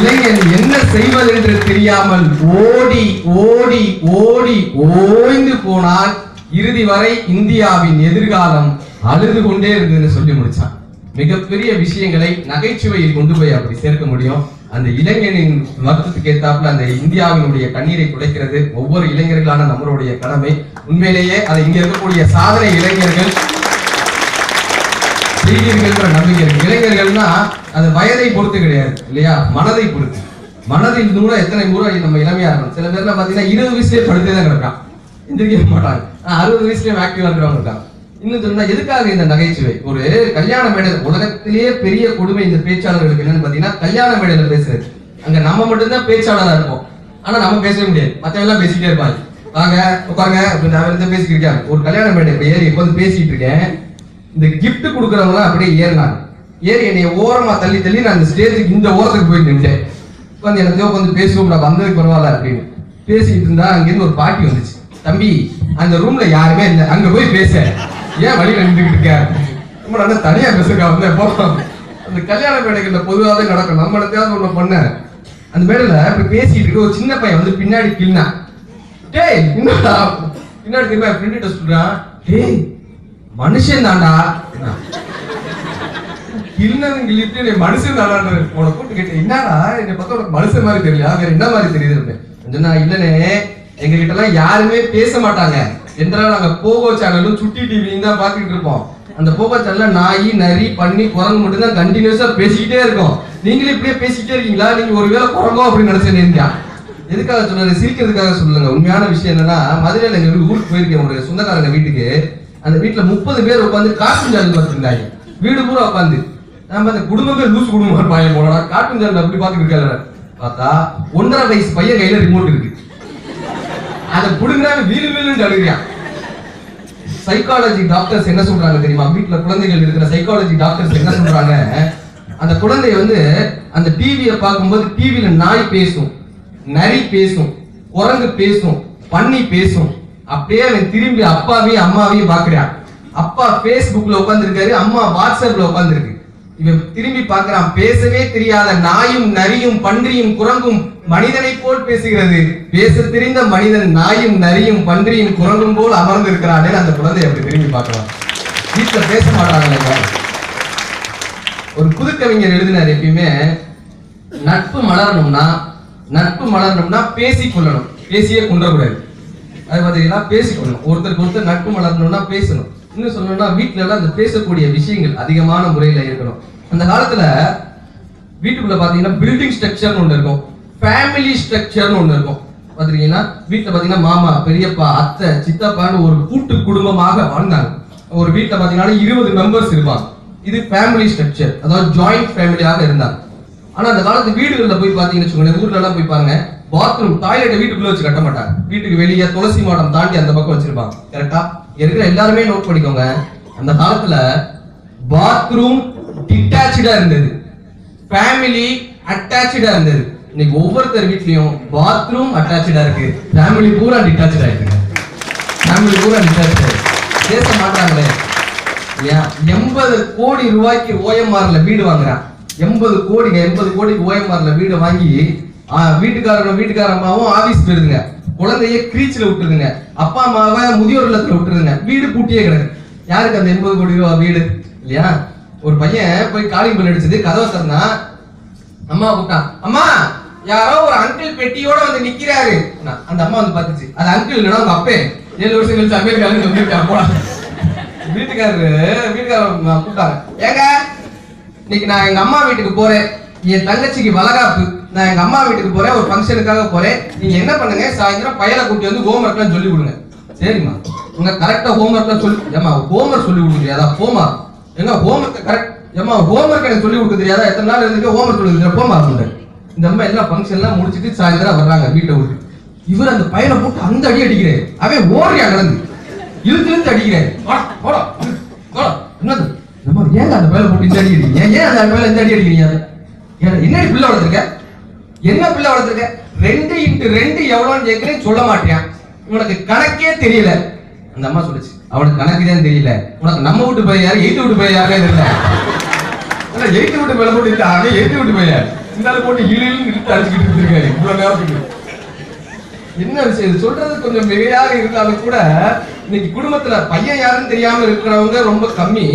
இளைஞன் என்ன செய்வதென்று தெரியாமல் ஓடி ஓடி ஓடி ஓய்ந்து போனான். இறுதி வரை இந்தியாவின் எதிர்காலம் அழுது கொண்டே இருந்ததுன்னு சொல்லி முடிச்சான். மிகப்பெரிய விஷயங்களை நகைச்சுவையில் கொண்டு போய் அப்படி சேர்க்க முடியும். அந்த இளைஞனின் வருத்தத்துக்கு ஏற்றாப்புல அந்த இந்தியாவினுடைய கண்ணீரை துடைக்கிறது ஒவ்வொரு இளைஞர்களான நம்மளுடைய கடமை. உண்மையிலேயே அதை இங்க இருக்கக்கூடிய சாதனை இளைஞர்கள் செய்கிறீர்கள் நம்பிக்கை இருக்கு. இளைஞர்கள்னா அது வயதை பொறுத்து கிடையாது இல்லையா, மனதை பொறுத்து. மனதில் கூட எத்தனை முறை நம்ம இளமையா இருக்கணும். சில பேர்லாம் பாத்தீங்கன்னா 20 வயசுலயே படுத்தே கிடக்கான், எந்திரிக்க மாட்டாங்க. 60 வயசுலயே ஆக்டிவா இருக்கிறவங்க இருக்காங்க. இன்னும் சொன்னா எதுக்காக இந்த நகைச்சுவை? ஒரு கல்யாண மேடை, உலகத்திலேயே பெரிய கொடுமை இந்த பேச்சாளர்களுக்கு என்னன்னு பாத்தீங்கன்னா, கல்யாண மேடையில பேசுறது. அங்க நம்ம மட்டும்தான் பேச்சாளரா இருப்போம், ஆனா நம்ம பேசவே முடியாது. மத்தவங்க எல்லாம் பேசிட்டே இருப்பாங்க, வாங்க உட்காருங்க அப்படின்னு அவர் பேசிக்கிட்டு இருக்காங்க. ஒரு கல்யாண மேடை இப்ப ஏறி இப்ப பேசிட்டு இருக்கேன். இந்த கிஃப்ட் கொடுக்குறவங்க அப்படியே ஏறினாங்க. ஏறி என்னைய ஓரமா தள்ளி தள்ளி நான் அந்த ஸ்டேஜுக்கு இந்த ஓரத்துக்கு போய் நின்றேன். உட்காந்து எனக்கு உட்காந்து பேசுவோம், நான் வந்ததுக்கு பரவாயில்ல அப்படின்னு பேசிட்டு இருந்தா அங்கிருந்து ஒரு பாட்டி வந்துச்சு. தம்பி அந்த ரூம்ல யாருமே இல்லை, அங்க போய் பேச, ஏன் வழியில நின்றுகிட்டு இருக்க, தனியா பேசுறா வந்து போறோம். அந்த கல்யாண மேடைகள்ல பொதுவாகவே நடக்கும். நம்ம இடத்தையாவது ஒண்ணு பண்ண அந்த மேடையில இப்படி பேசிட்டு இருக்க ஒரு சின்ன பையன் வந்து பின்னாடி கிள்னா, டேய் என்னடா பின்னாடி திரும்ப ஃப்ரெண்ட் சொல்றான், டேய் மனுஷன் தாண்டா. கிள்னதும் கிள்ளிட்டு நீ மனுஷன் தாண்டான்னு உன கூட்டு கேட்டேன், என்னடா என்னை பார்த்தா உனக்கு மனுஷன் மாதிரி தெரியல, வேற என்ன மாதிரி தெரியுது சொன்னா, இல்லனே எங்க கிட்ட எல்லாம் யாருமே பேச மாட்டாங்க என்றால் நாங்க போகோ சேனலும் சுட்டி டிவியும் தான் பாத்துக்கிட்டு இருப்போம். அந்த போகோ சேனல்ல நாய் நரி பண்ணி குரங்கு மட்டும் தான் கண்டினியூஸா பேசிக்கிட்டே இருக்கும். நீங்களும் இப்படியே பேசிக்கிட்டே இருக்கீங்களா, நீங்க ஒருவேளை குரங்கோ அப்படின்னு நினைச்சேன். எதுக்காக சொல்றாரு? சிரிக்கிறதுக்காக சொல்லுங்க. உண்மையான விஷயம் என்னன்னா, மதுரையில எங்க ஊருக்கு போயிருக்கேன் ஒரு சொந்தக்காரங்க வீட்டுக்கு. அந்த வீட்டுல 30 பேர் உட்காந்து கார்ட்டூன் சேனல் பார்த்துருந்தாங்க. வீடு பூரா உட்காந்து நான் பார்த்த குடும்பமே லூஸ் குடும்பம் பையன் போனா கார்ட்டூன் சேனல் அப்படி பார்த்துட்டு இருக்காரு. பார்த்தா 1.5 வயசு பையன் கையில ரிமோட் இருக்கு. அதை புடுங்கினா வீடு வீடுன்னு அழுகிறான். சைக்காலஜி டாக்டர்ஸ் என்ன சொல்றாங்க தெரியுமா? வீட்டுல குழந்தைகள் இருக்கிற சைக்காலஜி டாக்டர்ஸ் என்ன சொல்றாங்க, அந்த குழந்தை வந்து அந்த டிவியை பார்க்கும்போது டிவியில நாய் பேசும், நரி பேசும், குரங்கு பேசும், பன்னி பேசும். அப்படியே அவன் திரும்பி அப்பாவையும் அம்மாவையும் பாக்குறான். அப்பா பேஸ்புக்ல உட்கார்ந்து இருக்காரு, அம்மா வாட்ஸ்அப்ல உட்கார்ந்து இருக்கு. இவன் திரும்பி பார்க்கிறான். பேசவே தெரியாத நாயும் நரியும் பன்றியும் குரங்கும் மனிதனை போல் பேசுகிறது. பேச தெரிந்த மனிதன் நாயும் நரியும் பன்றியும் குரங்கும் போல் அமர்ந்து இருக்கிறானே. அந்த குழந்தை அப்படி திரும்பி பார்க்கலாம். வீட்டுல பேச மாட்டாங்க. ஒரு புதுக்கவிஞர் எழுதினார், எப்பயுமே நட்பு மலரணும்னா பேசிக்கொள்ளணும், பேசியே கொண்டக்கூடாது. அது பாத்தீங்கன்னா பேசிக்கொள்ளணும். ஒருத்தருக்கு ஒருத்தர் நட்பு மலரணும்னா பேசணும். இன்னும் சொல்லணும்னா வீட்டுல எல்லாம் அந்த பேசக்கூடிய விஷயங்கள் அதிகமான முறையில இருக்கணும். அந்த காலத்துல வீட்டுக்குள்ள பாத்தீங்கன்னா பில்டிங் ஸ்ட்ரக்சர்னு ஒண்ணு இருக்கும், ஃபேமிலி ஸ்ட்ரக்சர்னு ஒண்ணு இருக்கும். பாத்தீங்கன்னா வீட்டுல பாத்தீங்கன்னா மாமா, பெரியப்பா, அத்தை, சித்தப்பான்னு ஒரு கூட்டு குடும்பமாக வாழ்ந்தாங்க. ஒரு வீட்டுல பாத்தீங்கன்னா 20 மெம்பர்ஸ் இருப்பாங்க. இது ஃபேமிலி ஸ்ட்ரக்சர், அதாவது ஜாயிண்ட் ஃபேமிலியாக இருந்தாங்க. ஆனா அந்த காலத்து வீடுகள்ல போய் பாத்தீங்கன்னு வச்சுக்கோங்க, ஊர்ல எல்லாம் போய் பாருங்க, பாத்ரூம் டாய்லெட் வீட்டுக்குள்ள வச்சு கட்ட மாட்டாங்க. வீட்டுக்கு வெளியே துளசி மாடம் தாண்டி அந்த பக்கம் வச்சிருப்பாங்க. கரெக்டா? இருக்கிற எல்லாருமே நோட் பண்ணிக்கோங்க. அந்த காலத்துல பாத்ரூம் டிட்டாச்சா இருந்தது, ஃபேமிலி அட்டாச்சா இருந்தது. இன்னைக்கு ஒவ்வொருத்தர் வீட்லயும் பாத்ரூம் அட்டாச்சா இருக்கு, ஃபேமிலி பூரா டிட்டாச்சா இருக்கு. ஃபேமிலி பூரா டிட்டாச்சா பேச மாட்டாங்களே. 80 கோடி ரூபாய்க்கு ஓஎம்ஆர்ல வீடு வாங்குறான். 80 கோடிக்கு ஓஎம்ஆர்ல வீடு வாங்கி வீட்டுக்கார அம்மாவும் ஆபீஸ் போயிருதுங்க, குழந்தைய கிரீச்சில விட்டுருதுங்க, அப்பா அம்மாவை முதியோர் இல்லத்துல விட்டுருதுங்க, வீடு பூட்டியே கிடக்கு. யாருக்கு அந்த 80 கோடி ரூபாய் வீடு இல்லையா? ஒரு பையன் போய் காலிங் பெல் அடிச்சது, கதவை திறந்தா அம்மா கூப்பிட்டான், அம்மா யாரோ ஒரு அங்கிள் பெட்டியோட வந்து நிக்கிறாரு. அந்த அம்மா வந்து பாத்துச்சு, அது அங்கிள் இல்லைன்னா அவங்க அப்பே 7 வருஷம் கழிச்சு அமெரிக்கால வந்துருக்கான் போல. வீட்டுக்காரர் கூப்பிட்டாங்க, ஏங்க இன்னைக்கு நான் எங்க அம்மா வீட்டுக்கு போறேன், என் தங்கச்சிக்கு வளகாப்பு, நான் எங்க அம்மா வீட்டுக்கு போறேன், ஒரு ஃபங்க்ஷனுக்காக போறேன். நீங்க என்ன பண்ணுங்க, சாயந்தரம் பையனை கூட்டி வந்து ஹோம்ஒர்க் எல்லாம் சொல்லி கொடுங்க. சரிம்மா, உங்க கரெக்டா ஹோம்ஒர்க் எல்லாம் சொல்லி, ஏமா ஹோம்ஒர்க் சொல்லி கொடுக்க தெரியாதா? போமா. எங்க ஹோம்ஒர்க் கரெக்ட், ஏமா ஹோம்ஒர்க் எனக்கு சொல்லி கொடுக்க தெரியாதா? எத்தனை நாள் இருந்து ஹோம்ஒர்க் சொல்லி கொடுக்குற? போமா அப்படின்ற. இந்த அம்மா எல்லாம் ஃபங்க்ஷன் எல்லாம் முடிச்சுட்டு சாயந்தரம் வர்றாங்க வீட்டை விட்டு. இவர் அந்த பையனை போட்டு அந்த அடி அடிக்கிறாரு. அவன் ஓடியா கிடந்து இழுத்து அடிக்கிறாரு. என்னது நம்ம ஏங்க அந்த பையனை போட்டு இந்த அடி அடிக்கிறீங்க? ஏன் அந்த பையனை இந்த அடி அடிக்கிறீங்க? என்ன பிள்ளை வளர்த்துருக்க? என்ன பிள்ளை வளர்த்துருக்க? 2x2 எவ்வளோன்னு கேட்கிறேன், சொல்ல மாட்டேன். உனக்கு கணக்கே தெரியல. அந்த அம்மா சொல்லுச்சு, அவனுக்கு கணக்கு தான் தெரியல, உனக்கு நம்ம வீட்டு பையன் யாரு, 8 வீட்டு பையன் யாருமே தெரியல. 8 வீட்டு பையன் போட்டு 8 வீட்டு பையன் இந்த போட்டு இழுத்து அடிச்சுக்கிட்டு இருக்காரு இவ்வளவு நேரத்துக்கு. என்ன விஷயம் சொல்றது கொஞ்சம் மிகையாக இருந்தாலும் கூட இன்னைக்கு குடும்பத்துல பையன் யாருன்னு தெரியாம இருக்கிறவங்க ரொம்ப கம்மி.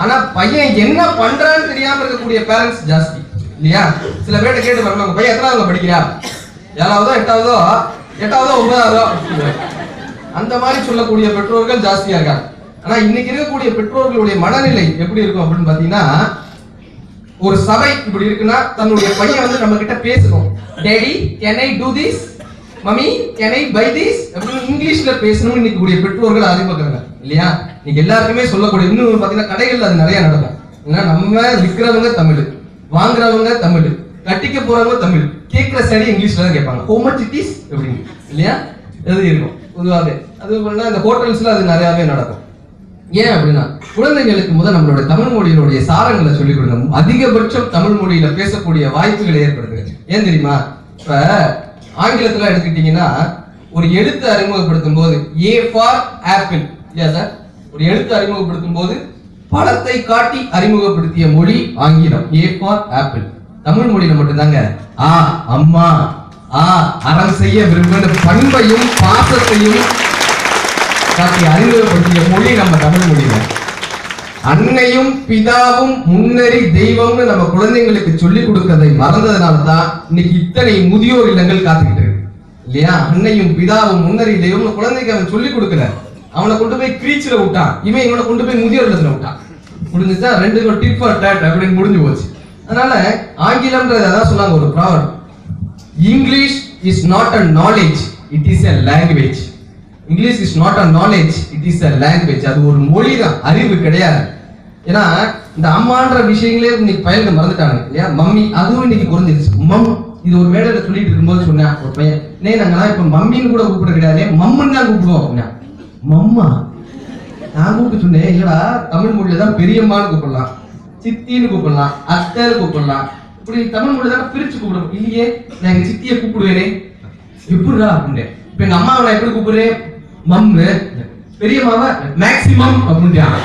ஆனா பையன் என்ன பண்றான்னு தெரியாம இருக்கக்கூடிய பேரண்ட்ஸ் ஜாஸ்தி இல்லையா? சில பேர்ட்ட கேட்டு வரணும், பையன் எத்தனாவது படிக்கிறா? 7ஆவதோ 8ஆவதோ 9ஆவதோ அந்த மாதிரி சொல்லக்கூடிய பெற்றோர்கள் ஜாஸ்தியா இருக்காங்க. ஆனா இன்னைக்கு இருக்கக்கூடிய பெற்றோர்களுடைய மனநிலை எப்படி இருக்கும் அப்படின்னு பாத்தீங்கன்னா, ஒரு சபை இப்படி இருக்குன்னா தன்னுடைய பையன் வந்து நம்ம கிட்ட பேசணும். Daddy can I do this, mummy can I buy this அப்படின்னு இங்கிலீஷ்ல பேசணும்னு இன்னைக்கு கூடிய பெற்றோர்கள் ஆரம்பிக்கிறாங்க இல்லையா? இன்னைக்கு எல்லாருக்குமே சொல்லக்கூடிய, இன்னும் பாத்தீங்கன்னா கடைகள்ல அது நிறைய நடக்கும். ஏன்னா நம்ம விற்கிறவங்க தமிழ், வாங்குறவங்க தமிழ், கட்டிக்க போறவங்க தமிழ், கேட்கிற சரி இங்கிலீஷ்ல தான் கேட்பாங்க. ஹோ மச் இட் இஸ் அப்படின்னு இல்லையா? எழுதி இருக்கும் பொதுவாகவே. அது இந்த ஹோட்டல்ஸ்ல அது நிறையவே நடக்கும். ஏன் அப்படின்னா குழந்தைகளுக்கு முதல் நம்மளுடைய தமிழ் மொழியினுடைய சாரங்களை சொல்லிக் கொடுங்க. அதிகபட்சம் தமிழ் மொழியில பேசக்கூடிய வாய்ப்புகளை ஏற்படுத்துங்க. ஏன் தெரியுமா? இப்ப ஆங்கிலத்துல எடுத்துக்கிட்டீங்கன்னா ஒரு எழுத்து அறிமுகப்படுத்தும் போது ஏ ஃபார் ஆப்பிள் இல்லையா சார்? ஒரு எழுத்து அறிமுகப்படுத்தும் போது பழத்தை காட்டி அறிமுகப்படுத்திய மொழி ஆங்கிலம், ஏ ஃபார் ஆப்பிள். தமிழ் மொழியில மட்டும்தாங்க ஆ அம்மா, ஆ அறம் செய்ய விரும்புகிற பண்பையும் பாசத்தையும் காட்டி அறிமுகப்படுத்திய மொழி நம்ம தமிழ் மொழியில. அன்னையும் பிதாவும் முன்னறி தெய்வம்னு நம்ம குழந்தைங்களுக்கு சொல்லிக் கொடுக்கறதை மறந்ததுனாலதான் இன்னைக்கு இத்தனை முதியோர் இல்லங்கள் காத்துக்கிட்டு இருக்கு இல்லையா? அன்னையும் பிதாவும் முன்னறி தெய்வம்னு குழந்தைக்கு அவன் சொல்லிக் கொடுக்கல, அவனை கொண்டு போய் கிரீச்சில விட்டான், இவனை கொண்டு போய் முதியோர் இல்லத்துல விட்டான். முடிஞ்சுச்சா? 2 டிட் ஃபார் டாட் அப்படின்னு முடிஞ்சு போச்சு. அதனால ஆங்கிலம்ன்றது அதான் சொன்னாங்க ஒரு proverb, English is not a knowledge, it is a language. English is not a knowledge, it is a language. அது ஒரு மொழி தான், அறிவு கிடையாது. ஏன்னா இந்த அம்மான்ற விஷயங்களே இன்னைக்கு பையனுக்கு மறந்துட்டாங்க இல்லையா? மம்மி அதுவும் இன்னைக்கு குறைஞ்சிருச்சு. இது ஒரு மேடையில சொல்லிட்டு இருக்கும்போது சொன்னேன் ஒரு பையன், நாங்களாம் இப்ப மம்மின்னு கூட கூப்பிட கிடையாது, மம்மன் தான் கூப்பிடுவோம் அப்படின்னா. மம்மா நான் கூப்பிட்டு சொன்னேன், இல்லடா தமிழ் மொழியில தான் பெரியம்மான்னு கூப்பிடலாம், சித்தின்னு கூப்பிடலாம், அத்தைன்னு கூப்பிடலாம், இப்படி தமிழ் மொழி தான் பிரிச்சு கூப்பிடுவோம். இல்லையே நான் எங்க சித்தியை கூப்பிடுவேனே, எப்படிடா அப்படின்னு. இப்ப எங்க அம்மாவை நான் எப்படி கூப்பிடுறேன்? மம்மு. பெரியம்மாவை மேக்சிமம் அப்படின்ட்டான்,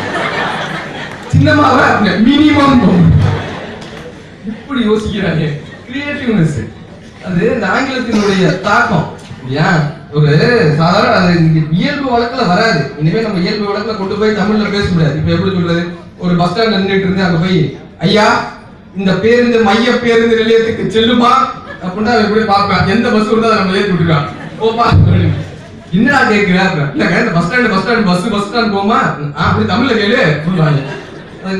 சின்னம்மாவை மினிமம். இப்படி யோசிக்கிறாங்க. கிரியேட்டிவ்னஸ் அது இந்த ஆங்கிலத்தினுடைய தாக்கம் இல்லையா? ஒரு சாதாரண அது இயல்பு வழக்குல வராது. இனிமே நம்ம இயல்பு வழக்குல கொண்டு போய் தமிழ்ல பேச முடியாது. இப்ப எப்படி சொல்றது? ஒரு பஸ் ஸ்டாண்ட் நின்றுட்டு இருந்து அங்க போய், ஐயா இந்த பேருந்து மைய பேருந்து நிலையத்துக்கு செல்லுமா அப்படின்னா எப்படி பார்ப்பேன், எந்த பஸ் வருதோ அதை நம்ம ஏற்றி விட்டுருக்கான், போப்பா என்னடா கேட்கிறேன். இல்லங்க இந்த பஸ் ஸ்டாண்ட் போமா, அப்படி தமிழ்ல கேளு சொல்லுவாங்க.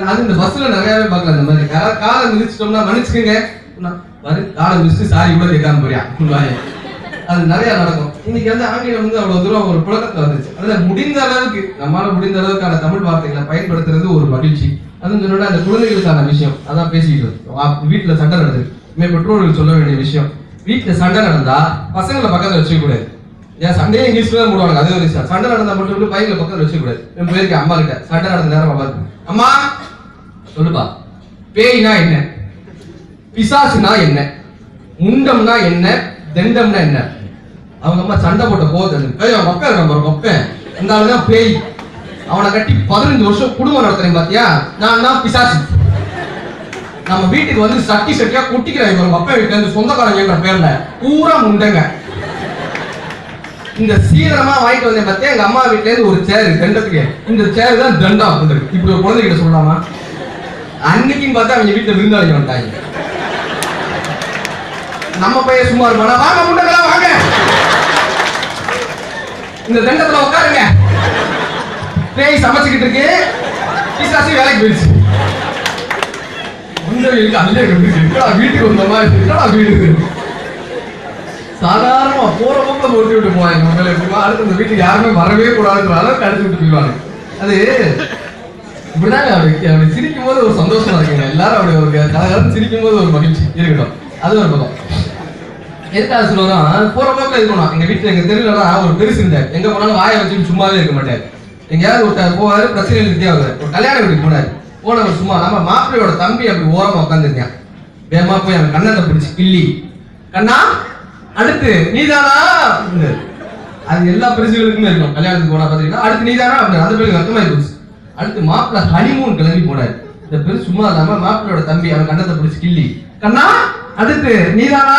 அது இந்த பஸ்ல நிறையவே பார்க்கலாம். இந்த மாதிரி காலை மிதிச்சிட்டோம்னா மன்னிச்சுக்கங்க, காலை மிதிச்சு சாரி கூட கேட்காம போறியா சொல்லுவாங்க. அது நிறைய நடக்கும். இன்னைக்கு வந்து ஆங்கிலம் வந்து அவ்வளவு தூரம் ஒரு புழக்கத்துல வந்துச்சு. அதுல முடிந்த அளவுக்கு நம்மளால முடிந்த அளவுக்கான தமிழ் வார்த்தைகளை பயன்படுத்துறது ஒரு மகிழ்ச்சி. அதுவும் சொன்னா அந்த குழந்தைகளுக்கான விஷயம் அதான் பேசிக்கிட்டு இருக்கோம். வீட்டுல சண்டை நடந்தது, பெற்றோர்கள் சொல்ல வேண்டிய விஷயம். வீட்டுல சண்டை நடந்தா பசங்களை பக்கத்துல வச்சுக்க கூடாது. ஏன் சண்டையே இங்கிலீஷ்ல தான் போடுவாங்க, அதே ஒரு விஷயம். சண்டை நடந்தா மட்டும் பையங்களை பக்கத்துல வச்சுக்க கூடாது. நான் போயிருக்கேன் அம்மா கிட்ட, சண்டை நடந்த நேரம் பார்த்து, அம்மா சொல்லுப்பா பேய்னா என்ன, பிசாசுனா என்ன, முண்டம்னா என்ன, தண்டம்னா என்ன. அவங்க அம்மா சண்டை போட்ட போது அவன் மொக்க இருக்கான், மொப்பேன் அந்த ஆளுதான் பேய், அவனை கட்டி 15 வருஷம் குடும்பம் நடத்துறேன் பாத்தியா, நான் தான் பிசாசு. நம்ம வீட்டுக்கு வந்து சட்டி சட்டியா குட்டிக்கிறாங்க அப்பா வீட்டுல இருந்து சொந்தக்காரங்க பேர்ல பூரா முண்டங்க. இந்த சீரமா வாங்கிட்டு வந்தேன் பாத்தியா எங்க அம்மா வீட்டுல இருந்து ஒரு சேரு தண்டத்துக்கு, இந்த சேரு தான் தண்டா அப்படின்றது. இப்படி ஒரு குழந்தைகிட்ட சொல்லலாமா? அன்னைக்குன்னு பார்த்தா அவங்க வீட்டுல விருந்தாளிங்க வந்துட்டாங்க. நம்ம பையன் சும்மா இருப்பானா, வாங்க முண்டங்களா வாங்க இந்த தண்டத்துல உட்காருங்க. பேய் சமைச்சுக்கிட்டு இருக்கு, பிசாசு வேலைக்கு போயிடுச்சு. வீட்டுக்கு வந்த மாதிரி வீடு சாதாரணமா போற போக்குல போட்டு விட்டு போவாங்க. அடுத்து இந்த வீட்டுக்கு யாருமே வரவே கூடாதுன்ற அளவுக்கு அடிச்சு விட்டு போயிடுவாங்க. அது இப்படிதாங்க அப்படி சிரிக்கும் போது ஒரு சந்தோஷமா இருக்குங்க. எல்லாரும் அப்படி ஒரு கலகலன்னு சிரிக்கும் போது ஒரு மகிழ்ச்சி இருக்கட்டும். அது ஒரு பக்கம். எதுக்காக சொல்லுவோம், போற போக்குல இருக்கணும். எங்க வீட்டுல எங்க தெருவுலாம் ஒரு பெருசு இருந்தார், எங்க போனாலும் வாயை வச்சுட்டு சும்மாவே இருக்க மாட்டாரு. எங்கேயாவது ஒருத்தர் போவாரு, பிரச்சனை வித்தியாவது ஒரு கல்யாண வீட்டுக்கு போனாரு. போனவர் சும்மா நம்ம மாப்பிள்ளையோட தம்பி அப்படி ஓரமா உட்காந்துருக்கான். வேகமா போய் அவன் கண்ணத்தை பிடிச்சி கிள்ளி, கண்ணா அடுத்து நீதானா. அது எல்லா பிரச்சனைகளுக்குமே இருக்கும். கல்யாணத்துக்கு போனா பாத்தீங்கன்னா அடுத்து நீதானா அப்படின்னு அந்த பேருக்கு அர்த்தமாயி போச்சு. அடுத்து மாப்பிள்ளை ஹனிமூன் கிளம்பி போனாரு. இந்த பேரு சும்மா இல்லாம மாப்பிள்ளையோட தம்பி அவன் கண்ணத்தை பிடிச்சி கிள்ளி, கண்ணா அடுத்து நீதானா.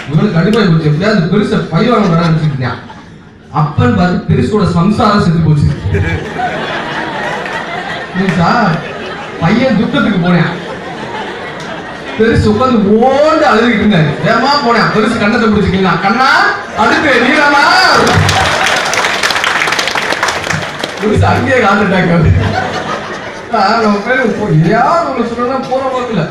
இவனுக்கு அடிமாய் போச்சு. எப்படியாவது பெருச பையன் நினைச்சுக்கிட்டான். அப்பன்னு பார்த்து பெருசோட சம்சாரம் செத்து போச்சு. பையன் துக்கத்துக்கு போனேன், பெருசு உட்காந்து ஓண்டு அழுதுகிட்டு இருந்தாரு. வேகமா போனேன், பெருசு கண்ணத்தை பிடிச்சிக்கலாம், கண்ணா அடுத்து நீதானா. பெருசு அங்கேயே காத்துட்டாங்க. நம்ம பேரு யாரும் ஒண்ணு சொல்றோம்னா போற போக்குல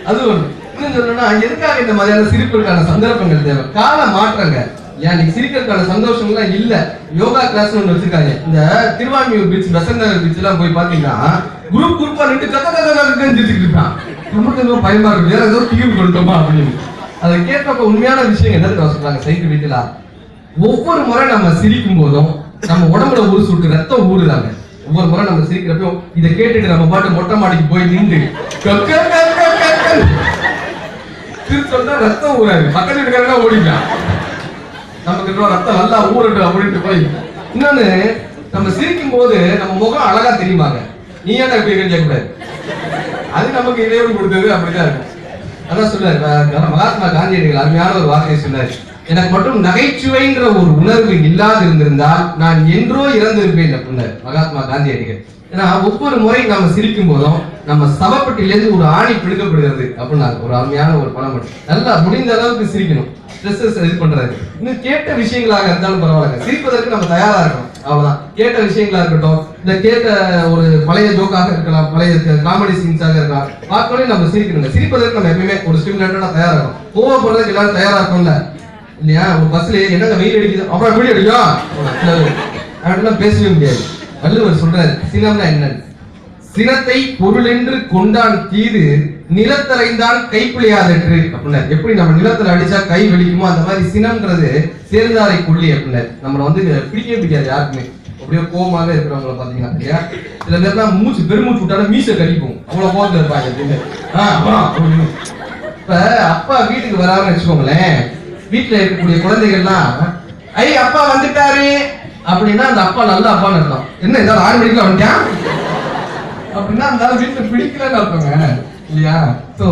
அது ஒண்ணு. இன்னும் சொல்லணும்னா எதுக்காக இந்த மாதிரியான சிரிப்புக்கான சந்தர்ப்பங்கள் தேவை? கால மாற்றங்க. ஏன் நீ சிரிக்கிறதுக்கான சந்தோஷம்லாம் இல்ல. யோகா கிளாஸ் ஒன்று வச்சிருக்காங்க. இந்த திருவான்மியூர் பீச், பெசன்ட் பீச் எல்லாம் போய் பாத்தீங்கன்னா குரூப்பா நின்று சிரிச்சுக்கிட்டு இருக்கான். ரொம்ப பயமா இருக்கு, வேற ஏதோ டிவி கொண்டுட்டோமா அப்படின்னு. அதை கேட்கப்ப உண்மையான விஷயம் என்னது சொல்றாங்க சைக்கிள் வீட்டுல, ஒவ்வொரு முறை நம்ம சிரிக்கும் போதும் நம்ம உடம்புல ஊரு சுட்டு ரத்தம் ஊறுதாங்க. ஒவ்வொரு முறை நம்ம சிரிக்கிறப்போ இதை கேட்டுட்டு நம்ம பாட்டு மொட்டை மாடிக்கு போய் நின்று சொன்னா ரத்தம் ஊறாது. பக்கத்து வீட்டுக்காரங்க ஓடிக்கலாம், நமக்கு ரத்தம் நல்லா ஊறட்டும் அப்படின்ட்டு போய். இன்னொன்னு, நம்ம சிரிக்கும் போது நம்ம முகம் அழகா தெரியுமாங்க. நீ ஏன்டா இப்படி கேட்கக்கூடாது, அது நமக்கு இறைவன் கொடுத்தது அப்படிதான் இருக்கும். அதான் சொன்னார் மகாத்மா காந்தியடிகள், அருமையான ஒரு வார்த்தையை சொன்னார். எனக்கு மட்டும் நகைச்சுவைன்ற ஒரு உணர்வு இல்லாது இருந்திருந்தால் நான் என்றோ இறந்திருப்பேன் அப்படின்னார் மகாத்மா காந்தியடிகள். ஏன்னா ஒவ்வொரு முறை நம்ம சிரிக்கும் போதும் நம்ம சவப்பட்டிலேருந்து ஒரு ஆணி பிடிக்கப்படுகிறது அப்படின்னாங்க. ஒரு அருமையான ஒரு பணம். நல்லா முடிந்த அளவுக்கு சிரிக்கணும், ஸ்ட்ரெஸ் இது பண்றது. இன்னும் கேட்ட விஷயங்களாக இருந்தாலும் பரவாயில்ல, சிரிப்பதற்கு நம்ம தயாரா இருக்கணும். அவ்வளவுதான். கேட்ட விஷயங்களா இருக்கட்டும், இந்த கேட்ட ஒரு பழைய ஜோக்காக இருக்கலாம், பழைய காமெடி சீன்ஸாக இருக்கலாம், பார்க்கவே நம்ம சிரிக்கணுங்க. சிரிப்பதற்கு நம்ம எப்பயுமே ஒரு ஸ்டிமுலேட்டடா தயாரா இருக்கும். கோவப்படுறதுக்கு எல்லாரும் தயாரா இருக்கும்ல. இல்லையா? ஒரு பஸ்ல என்னங்க வெயில் அடிக்குது, அப்புறம் வெயில் அடிக்கும் பேசவே முடியாது. வள்ளுவர் சொல்றாரு, சினம்னா என்னன்னு. சினத்தை பொருள் என்று கொண்டான் தீது நிலத்தரைந்தான் கைப்பிழையாதற்று அப்படின்னா. எப்படி நம்ம நிலத்துல அடிச்சா கை வெடிக்குமோ அந்த மாதிரி சினம்ன்றது சேர்ந்தாரை கொள்ளி அப்படின்னா. நம்மளை வந்து பிடிக்கவே பிடிக்காது யாருக்குமே. அப்படியே கோபமாக இருக்கிறவங்கள பாத்தீங்கன்னா இல்லையா, சில பேர்லாம் மூச்சு பெருமூச்சு விட்டாலும் மீசை கடிக்கும், அவ்வளவு கோபத்துல இருப்பாங்க அப்படின்னு. இப்ப அப்பா வீட்டுக்கு வராருன்னு வச்சுக்கோங்களேன், வீட்டுல இருக்கக்கூடிய குழந்தைகள்லாம் ஐ அப்பா வந்துட்டாரு அப்படின்னா அந்த அப்பா நல்ல அப்பான்னு அர்த்தம். என்ன ஏதாவது 6 மணிக்கு வந்துட்டான் அப்படின்னா அந்த வீட்டுல பிடிக்கலன்னு அர்த்தங்க இல்லையா?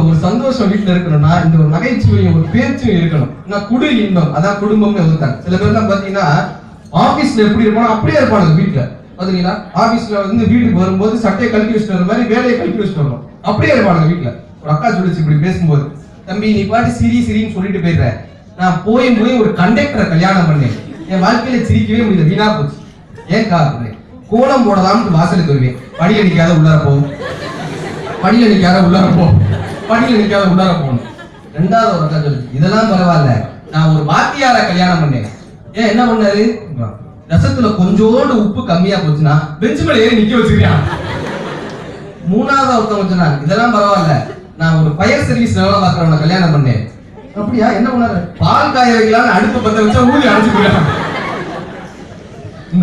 ஒரு சந்தோஷம் வீட்டுல இருக்கணும்னா இந்த ஒரு நகைச்சுவையும் ஒரு பேச்சும் இருக்கணும். குடு இன்பம், அதான் குடும்பம்னு வந்துட்டாங்க. சில பேர்லாம் பாத்தீங்கன்னா ஆபீஸ்ல எப்படி இருப்பானோ அப்படியே இருப்பானுங்க வீட்டுல. பாத்தீங்கன்னா ஆபீஸ்ல வந்து வீட்டுக்கு வரும்போது சட்டையை கழட்டி வச்சுட்டு வர மாதிரி வேலையை கழட்டி வச்சுட்டு வரணும், அப்படியே இருப்பானுங்க வீட்டுல. ஒரு அக்கா சொல்லிச்சு இப்படி பேசும்போது, தம்பி நீ பாட்டு சிரின்னு சொல்லிட்டு போயிடுற, நான் போய் ஒரு கண்டக்டரை கல்யாணம் பண்ணேன், என் வாழ்க்கையில சிரிக்கவே முடியல, வீணா போச்சு. ஏன் காரணம், கோலம் போடலாம்னு வாசலுக்கு வருவேன், படியில நிக்காத உள்ளார போகும், படியில நிக்காத உள்ளார போகும், படியில நிக்காத உள்ளார போகணும். ரெண்டாவது ஒரு அக்கா சொல்லுச்சு, இதெல்லாம் பரவாயில்ல, நான் ஒரு வாத்தியார கல்யாணம் பண்ணேன், ஏன் என்ன பண்ணாரு, ரசத்துல கொஞ்சோண்டு உப்பு கம்மியா போச்சுன்னா பெஞ்சு மேல ஏறி நிக்க வச்சிருக்கான். மூணாவது ஒருத்தவங்க சொன்னாங்க, இதெல்லாம் பரவாயில்ல, நான் ஒரு ஃபயர் சர்வீஸ் வேலை பார்க்கறவனை கல்யாணம் பண்ணேன். அப்படியா, என்ன பண்ணாரு, பால் காய வைக்கலாம்னு அடுப்பு பத்த வச்சா ஊதி அடைச்சு போயிடான்.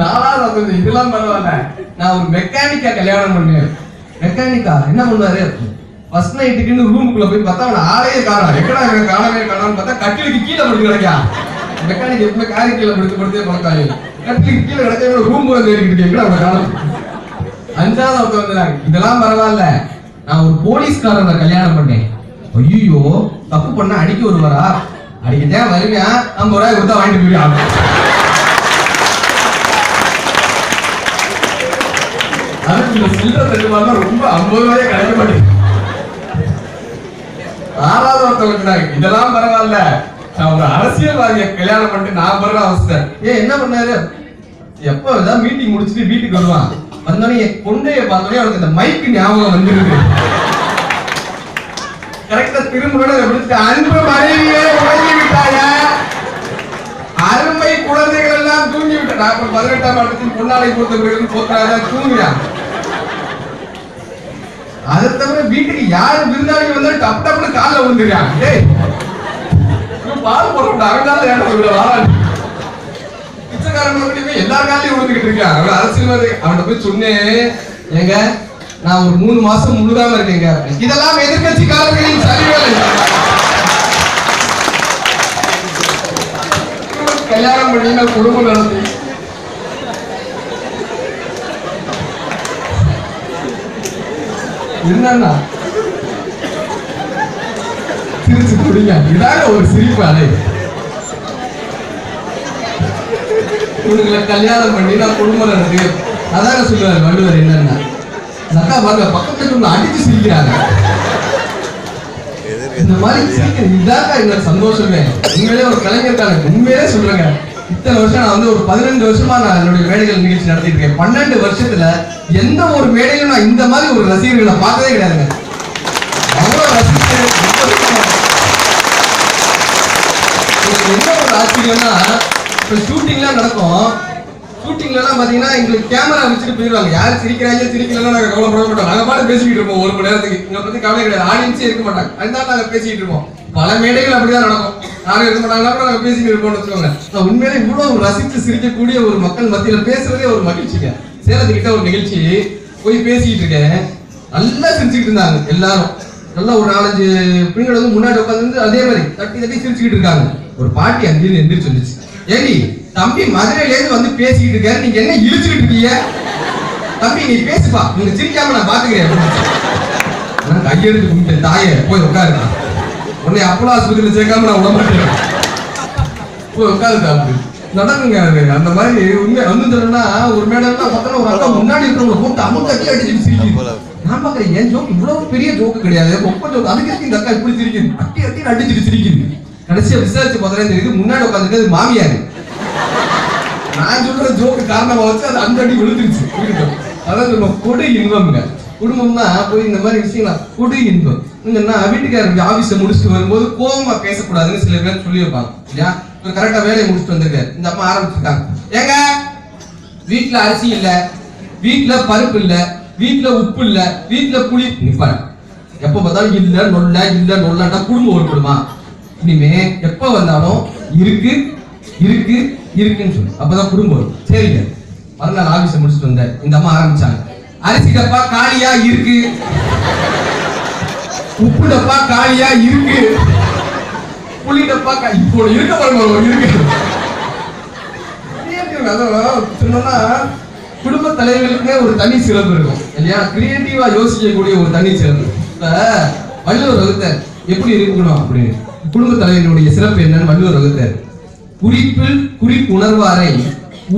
நாலாவது இதெல்லாம் பரவாயில்ல, நான் ஒரு மெக்கானிக்கா கல்யாணம் பண்ணேன். மெக்கானிக்கா என்ன பண்ணாரு, ஃபர்ஸ்ட் நைட்டுக்குன்னு ரூமுக்குள்ள போய் பார்த்தா அவன் ஆளையே காணோம், எக்கடா காணவே காணான்னு பார்த்தா கட்டிலுக்கு கீழே படுத்து கிடக்கா. மெக்கானிக் எப்பவுமே காரி கீழே படுத்தே பழக்காங்க, கட்டிலுக்கு கீழே கிடக்க ரூம் கூட தேடிக்கிட்டு இருக்கீங்களா அவங்க காலம். அஞ்சாவது ஒருத்தர் வந்தாங்க, இதெல்லாம் பரவாயில்ல, நான் ஒரு போலீஸ்காரனை கல்யாணம் பண்ணேன். ஐயோ தப்பு பண்ண அடிக்க வருவாரா, அடிக்கட்டே வருவியா, 50 ரூபாய் கொடுத்தா வாங்கிட்டு போயியா. சில்லற தட்டுவாங்க ரொம்ப 50 ரூபாயே கிடைக்க மாட்டேங்குது. ஆறாவது ஒருத்தவங்க, இதெல்லாம் பரவாயில்ல, நான் ஒரு அரசியல்வாதியை கல்யாணம் பண்ணிட்டு நான் படுற அவஸ்தை. என்ன பண்ணாரு, எப்ப ஏதாவது மீட்டிங் முடிச்சுட்டு வீட்டுக்கு வருவான், வந்தோடனே என் கொண்டைய பார்த்தோடனே அவனுக்கு இந்த மைக்கு ஞாபகம் வந்துருக்கு. கரெக்டா திரும்ப அன்பு மனைவியே உறங்கி விட்டாய, அருமை குழந்தைகள் எல்லாம் தூங்கி விட்டா. 18ஆம் ஆட்டத்தில் பொன்னாடை கொடுத்தவர்கள் போக்காக தூங்குறான். அதை தவிர வீட்டுக்கு யாரு விருந்தாளி வந்தாலும் டப் டப்னு காலில் விழுந்துருக்கான். பால் போடுற அகங்கால பிச்சைக்காரன் எல்லா காலையும் விழுந்துகிட்டு இருக்கான். அவன் அரசியல்வாதி அவன்கிட்ட போய் சொன்னேன், ஏங்க நான் ஒரு 3 மாசம் முழுகாம இருக்கேங்க, இதெல்லாம் எதிர்கட்சி காலங்களில் சரிவேலை. கல்யாணம் பண்ணி நான் குடும்பம் நடத்தி என்னன்னா சிரிச்சு குடிங்க, இதாங்க ஒரு சிரிப்பு அலை. இவங்களை கல்யாணம் பண்ணி நான் குடும்பம் நடத்தி அதாங்க சொல்லுவாரு வள்ளுவர். என்னன்னா அக்கா பாருங்க பக்கத்துல அடிச்சு சிரிக்கிறாங்க, இந்த மாதிரி சிரிக்கிறது இதாக்கா எங்களுக்கு சந்தோஷமே. உண்மையிலே ஒரு கலைஞருக்கான உண்மையிலே சொல்றேங்க, இத்தனை வருஷம் நான் வந்து ஒரு 12 வருஷமா நான் என்னுடைய மேடைகள் நிகழ்ச்சி நடத்திட்டு இருக்கேன். 12 வருஷத்துல எந்த ஒரு மேடையிலும் நான் இந்த மாதிரி ஒரு ரசிகர்களை பார்த்ததே கிடையாதுங்க. அவ்வளவு ரசிகர். என்ன ஒரு ஆச்சரியம்னா, இப்ப ஷூட்டிங்லாம் நடக்கும், ஷூட்டிங்ல எல்லாம் பாத்தீங்கன்னா எங்களுக்கு கேமரா வச்சுட்டு போயிருவாங்க, யாரும் சிரிக்கிறாங்க சிரிக்கலாம் நாங்க கவலைப்பட மாட்டோம், நாங்க பாட்டு பேசிக்கிட்டு இருப்போம். 1 மணி நேரத்துக்கு இங்க பத்தி கவலை கிடையாது, ஆடியன்ஸே இருக்க மாட்டாங்க, அதனால நாங்க பேசிக்கிட்டு இருப்போம். பல மேடைகள் அப்படிதான் நடக்கும், யாரும் இருக்க மாட்டாங்கன்னா கூட நாங்க பேசிக்கிட்டு இருப்போம்னு வச்சுக்கோங்க. உண்மையிலே இவ்வளவு ரசித்து சிரிக்கக்கூடிய ஒரு மக்கள் மத்தியில பேசுறதே ஒரு மகிழ்ச்சிங்க. சேலத்துக்கிட்ட ஒரு நிகழ்ச்சி போய் பேசிக்கிட்டு இருக்கேன், நல்லா சிரிச்சுக்கிட்டு இருந்தாங்க எல்லாரும். நல்லா ஒரு 4-5 பெண்கள் வந்து முன்னாடி உட்காந்து அதே மாதிரி தட்டி தட்டி சிரிச்சுக்கிட்டு இருக்காங்க. ஒரு பாட்டி அங்கிருந்து எந்திரிச்சு வந்துச்சு, ஏடி தம்பி மதுரையில இருந்து வந்து பேசிக்கிட்டு இருக்காரு, நீங்க என்ன இழுச்சுக்கிட்டு இருக்கீங்க, தம்பி நீ பேசுப்பா, நீங்க சிரிக்காம நான் பாத்துக்கிறேன். கையெடுத்து கும்பிட்டேன், தாயே போய் உட்காருக்கா, உன்னை அப்பள ஆஸ்பத்திரியில சேர்க்காம நான் விட மாட்டேன், போய் உட்காருக்கா. அப்படி நடக்குங்க அது. அந்த மாதிரி உண்மை வந்து சொல்லணும்னா ஒரு மேடம் பார்த்தா ஒரு அக்கா முன்னாடி இருக்கிறவங்க போட்டு அமுக்கு தட்டி அடிச்சுட்டு சிரிக்குது. நான் பாக்குறேன் என் ஜோக் இவ்வளவு பெரிய ஜோக்கு கிடையாது, ரொம்ப ஜோக்கு, அதுக்கு இந்த அக்கா இப்படி சிரிக்குது, அட்டி அட்டி அடிச்சுட்டு சிரிக்குது. கடைசியா விசாரிச்சு பார்த்தா தெரியுது முன்னாடி உட்காந்துருக்கு மாமியாரு. நான் சொல்ற ஜோக்கு காரணமா வச்சு அது அந்த அடி விழுந்துருச்சு. அதாவது நம்ம கொடு இன்பம்ங்க. குடும்பம்னா போய் இந்த மாதிரி விஷயங்கள் கொடு இன்பம். வீட்டுக்காரருக்கு ஆபீஸை முடிச்சுட்டு வரும்போது கோபமா பேசக்கூடாதுன்னு சில பேர் சொல்லி வைப்பாங்க இல்லையா. ஒரு கரெக்டா வேலையை முடிச்சுட்டு வந்திருக்காரு. இந்த அம்மா ஆரம்பிச்சிருக்காங்க, ஏங்க வீட்டுல அரிசி இல்ல, வீட்டுல பருப்பு இல்ல, வீட்டுல உப்பு இல்ல, வீட்டுல புளி நிப்பாரு. எப்ப பார்த்தாலும் இல்ல நொல்லா குடும்பம் ஒரு குடும்பமா. இனிமே எப்ப வந்தாலும் இருக்கு இருக்கு இருக்குன்னு சொல்லு, அப்பதான் குடும்பம் வரும். சரிங்க, மறுநாள் ஆபீஸ் முடிச்சுட்டு வந்தேன். இந்த அம்மா ஆரம்பிச்சாங்க, அரிசி டப்பா காலியா இருக்கு, உப்பு டப்பா காலியா இருக்கு, புளி டப்பா இப்போ இருக்க பாருங்க இருக்கு. சொன்னா குடும்ப தலைவர்களுக்கு ஒரு தனி சிறப்பு இருக்கும் இல்லையா? கிரியேட்டிவா யோசிக்கக்கூடிய ஒரு தனி சிறப்பு. இப்ப வள்ளுவர் வகுத்தார் எப்படி இருக்கணும் அப்படின்னு. குடும்ப தலைவனுடைய சிறப்பு என்னன்னு வள்ளுவர் வகுத்தார். குறிப்பில் குறிப்புணர்வாரை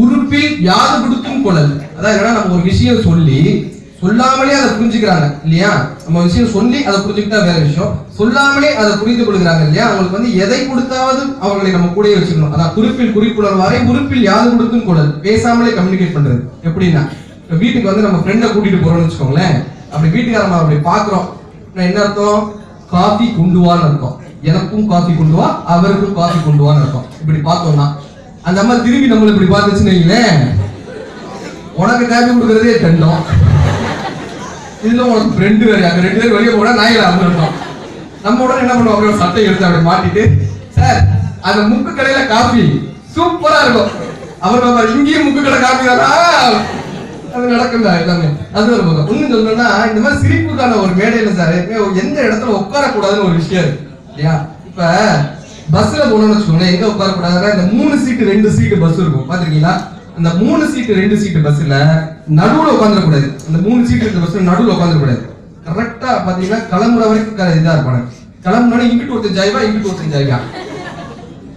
உறுப்பில் யாது கொடுக்கும் குழல். அதாவது நம்ம ஒரு விஷயம் சொல்லி சொல்லாமலே அதை புரிஞ்சுக்கிறாங்க இல்லையா? நம்ம விஷயம் சொல்லி அதை புரிஞ்சுக்கிட்டா வேற விஷயம், சொல்லாமலே அதை புரிந்து கொள்கிறாங்க இல்லையா? அவங்களுக்கு வந்து எதை கொடுத்தாவது அவங்களை நம்ம கூடயே வச்சுக்கணும். அதான் குறிப்பில் குறிப்புணர்வாரை உறுப்பில் யாது கொடுக்கும் குழல். பேசாமலே கம்யூனிகேட் பண்றது எப்படின்னா, இப்ப வீட்டுக்கு வந்து நம்ம ஃப்ரெண்டை கூட்டிட்டு போறோம்னு வச்சுக்கோங்களேன். அப்படி வீட்டுக்கு நம்ம அப்படி பாக்குறோம், என்ன அர்த்தம்? காஃபி கொண்டுவான்னு அர்த்தம். எனக்கும் காஃபி கொண்டு வா, அவருக்கும் காஃபி கொண்டு வான்னு அர்த்தம். இப்படி பார்த்தோம்னா அந்த அம்மா திரும்பி நம்மள இப்படி பார்த்துச்சுன்னு வைங்களேன், உனக்கு காஃபி கொடுக்கறதே தண்டம், இதுல உனக்கு ஃப்ரெண்டு வேற, அங்க 2 பேர் வெளியே போனா நாயில அர்த்தம். நம்ம உடனே என்ன பண்ணுவோம், அப்படியே சட்டை எடுத்து அப்படி மாட்டிட்டு, சார் அந்த முக்கு கடையில காஃபி சூப்பரா இருக்கும். அவர் இங்கேயும் முக்கு கடை காஃபி தானா, அது நடக்குதா எல்லாமே. அது ஒரு பக்கம். இன்னும் சொல்லணும்னா இந்த மாதிரி சிரிப்புக்கான ஒரு மேடையில சார் எந்த இடத்துல உட்கார கூடாதுன்னு ஒரு விஷயம் இருக்கு இல்லையா? இப்ப பஸ்ல போனோம்னு வச்சுக்கோங்களேன், எங்க உட்கார கூடாதுன்னா இந்த 3 சீட்டு 2 சீட்டு பஸ் இருக்கும் பாத்திருக்கீங்களா? அந்த 3 சீட்டு 2 சீட்டு பஸ்ல நடுவுல உட்காந்துட கூடாது. அந்த 3 சீட்டு இருக்க பஸ்ல நடுவுல உட்காந்துட கூடாது. கரெக்டா பாத்தீங்கன்னா கிளம்புற வரைக்கும் இதா இருப்பாங்க. கிளம்புனா இங்கிட்டு ஒருத்தர் ஜாய்வா, இங்கிட்டு ஒருத்தர் ஜாய்வா.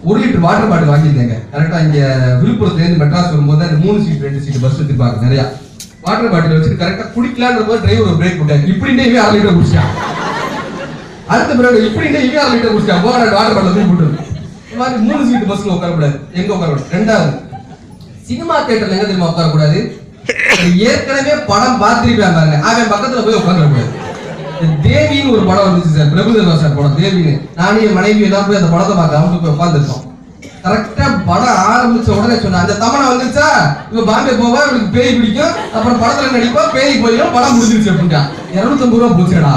1 லிட்டர் வாட்டர் பாட்டில் வாங்கியிருந்தேங்க. கரெக்டா இங்க விழுப்புரத்துல இருந்து மெட்ராஸ் வரும்போது அந்த 3 சீட்டு 2 சீட்டு பஸ் எடுத்துப்பாங்க. நிறைய வாட்டர் பாட்டில் வச்சுட்டு கரெக்டா குடிக்கலான்ற போது டிரைவர் ஒரு பிரேக் போட்டாரு. இப்படின்னே இவன் 6 லிட்டர் குடிச்சான். அடுத்த பிறகு இப்படின்னே இவன் 6 லிட்டர் குடிச்சான். வாட்டர் பாட்டில் போய் போட்டு இந்த மாதிரி 3 சீட்டு பஸ்ல உட்காரக்கூடாது. எங்க உட்காரக்கூடாது? 2வது சினிமா தியேட்டர்ல எங்க தெரியுமா உட்காரக்கூடாது? ஏற்கனவே படம் பார்த்திருப்பேன் பாருங்க, அவன் பக்கத்துல போய் உட்காந்துடக்கூடாது. தேவின்னு ஒரு படம் வந்துச்சு சார், பிரபுதேவா சார் படம் தேவின்னு. நானும் என் மனைவி எல்லாம் போய் அந்த படத்தை பார்க்க அவங்க போய் உட்காந்துருக்கோம். கரெக்டா படம் ஆரம்பிச்ச உடனே சொன்ன, அந்த தமனை வந்துருச்சா, இவ பாம்பே போவா, இவளுக்கு பேய் பிடிக்கும், அப்புறம் படத்துல நடிப்பா, பேய் போயிடும், படம் முடிஞ்சிருச்சு அப்படின்ட்டா. 250 ரூபா போச்சுடா.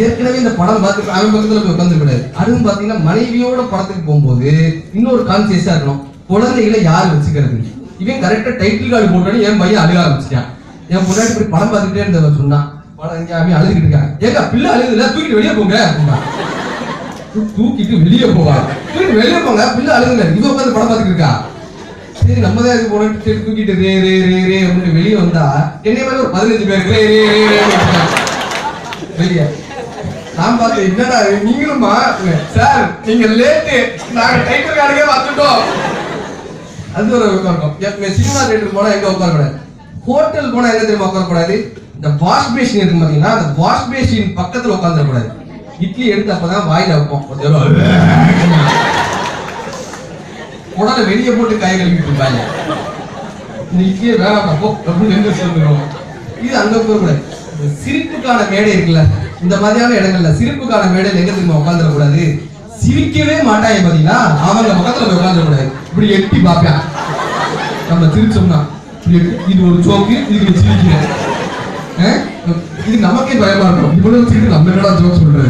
ஏற்கனவே இந்த படம் பார்த்து அவன் பக்கத்துல போய் உட்காந்துக்க கூடாது. அதுவும் பாத்தீங்கன்னா மனைவியோட படத்துக்கு போகும்போது இன்னொரு கான்சியஸா இருக்கணும், குழந்தைகளை யார் வச்சுக்கிறது. இவன் கரெக்டா டைட்டில் கார்டு போட்டோன்னு என் பையன் அழுக ஆரம்பிச்சிட்டான். என் முன்னாடி இப்படி படம் பார்த்துக்கிட்டே இருந்தவன் சொன்னான், படம் இங்க அவன் அழுதுகிட்டு இருக்கான். ஏங்க பிள்ளை அழுகுதுல, தூக்கிட்டு வெளியே போங்க அப்படின்னா. தூக்கிட்டு வெளியே போவாங்க, தூக்கிட்டு வெளியே போங்க, பிள்ளை அழுகுங்க, இவன் உட்காந்து படம் பார்த்துட்டு இருக்கா. சரி நம்ம தான் இதுக்கு போனட்டு தூக்கிட்டு ரே ரே ரே ரே அப்படின்னு வெளியே வந்தா என்னை மாதிரி ஒரு 15 பேர் ரே ரே ரே வெளியே. நான் பார்த்தேன், என்னடா நீங்களுமா சார், நீங்க லேட்டு, நாங்க டைட்டில் கார்டுக்கே வந்துட்டோம். அது ஒரு உட்காருக்கும். சினிமா தியேட்டர் போனா எங்க உட்காரக்கூடாது? ஹோட்டல் போனா எங்க தெரியுமா உட்காரக்கூடாது? இந்த வாஷ் பேஷன் இருக்கு பாத்தீங்கன்னா, அந்த வாஷ் பேஷன் பக்கத்துல உட்காந்துடக்கூடாது. இட்லி எடுத்து அப்பதான் வாயில வைப்போம், உடனே வெளியே போட்டு கை கழுவிட்டு இருப்பாங்க. இந்த இட்லியே வேணாம் அப்படின்னு எங்க சொல்லுறோம். இது அங்க போகக்கூடாது. சிரிப்புக்கான மேடை இருக்குல்ல, இந்த மாதிரியான இடங்கள்ல சிரிப்புக்கான மேடையில் எங்க தெரியுமா உட்காந்துடக்கூடாது? சிரிக்கவே மாட்டாங்க பாத்தீங்கன்னா, அவங்க பக்கத்துல போய் உட்காந்துடக்கூடாது. இப்படி எட்டி பாப்பேன். நம்ம சிரிச்சோம்னா இது ஒரு ஜோக்கு, இதுக்கு சிரிக்கிறேன், இது நமக்கே பயமா இருக்கும். இவ்வளவு சிரித்து நம்ம என்னடா ஜோக் சொல்றது.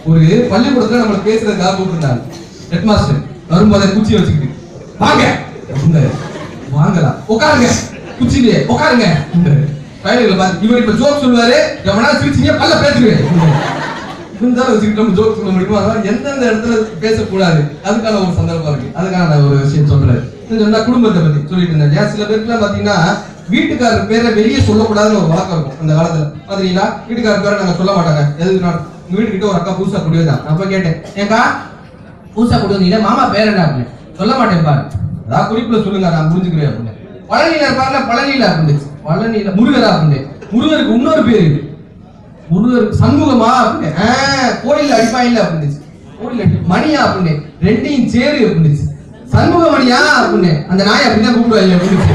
ஒரு பள்ளிக்கூடத்துல நம்மள பேசுறதுக்காக கூப்பிட்டுருந்தாங்க. ஹெட் மாஸ்டர் வரும்போதே குச்சியை வச்சுக்கிட்டு வாங்க வாங்கலாம், உட்காருங்க, குச்சிலேயே உட்காருங்க. பயணிகளை பார்த்து இவர் இப்ப ஜோக் சொல்லுவாரு, எவனா சிரிச்சீங்க பல்ல பேசுவேன் இருந்தாலும் வச்சுக்கிட்டு நம்ம ஜோக் சொல்ல முடியுமோ. அதெல்லாம் எந்தெந்த இடத்துல பேசக்கூடாது, அதுக்கான ஒரு சந்தர்ப்பம் இருக்கு. அதுக்கான ஒரு விஷயம் சொல்றேன். சொன்னா குடும்பத்தை பத்தி சொல்லிட்டு இருந்தேன். சில பேருக்குலாம் பாத்தீங்கன்னா வீட்டுக்காரர் பேரை வெளியே சொல்லக்கூடாதுன்னு ஒரு வழக்கம் இருக்கும். அந்த காலத்துல பாத்தீங்கன்னா வீட்டுக்காரர் பேரை நாங்க சொல்ல மாட்டாங்க. எதுக்கு நான் உங்க வீட்டுக்கிட்ட ஒரு அக்கா புதுசா குடியதான், நான் போய் கேட்டேன், ஏக்கா புதுசா குடிவந்தீங்க, மாமா பேர் என்ன அப்படின்னு. சொல்ல மாட்டேன் பாரு, அதாவது குறிப்புல சொல்லுங்க நான் புரிஞ்சுக்கிறேன் அப்படின்னு. பழனியில இருப்பாருல, பழனியில அப்படின்னு. பழனியில முருகரா அப்படின்னு. முருகருக்கு இன்னொரு பேரு, முருகருக்கு சண்முகமா அப்படின்னு. கோயில்ல அடிப்பாயில்ல அப்படின்னு. கோயில்ல மணியா அப்படின்னு, 2யும் சேரு அப்படின்னு. சண்முக மணியா அப்படின்னு அந்த நாய் அப்படிதான் கூப்பிடுவாங்க அப்படின்னு.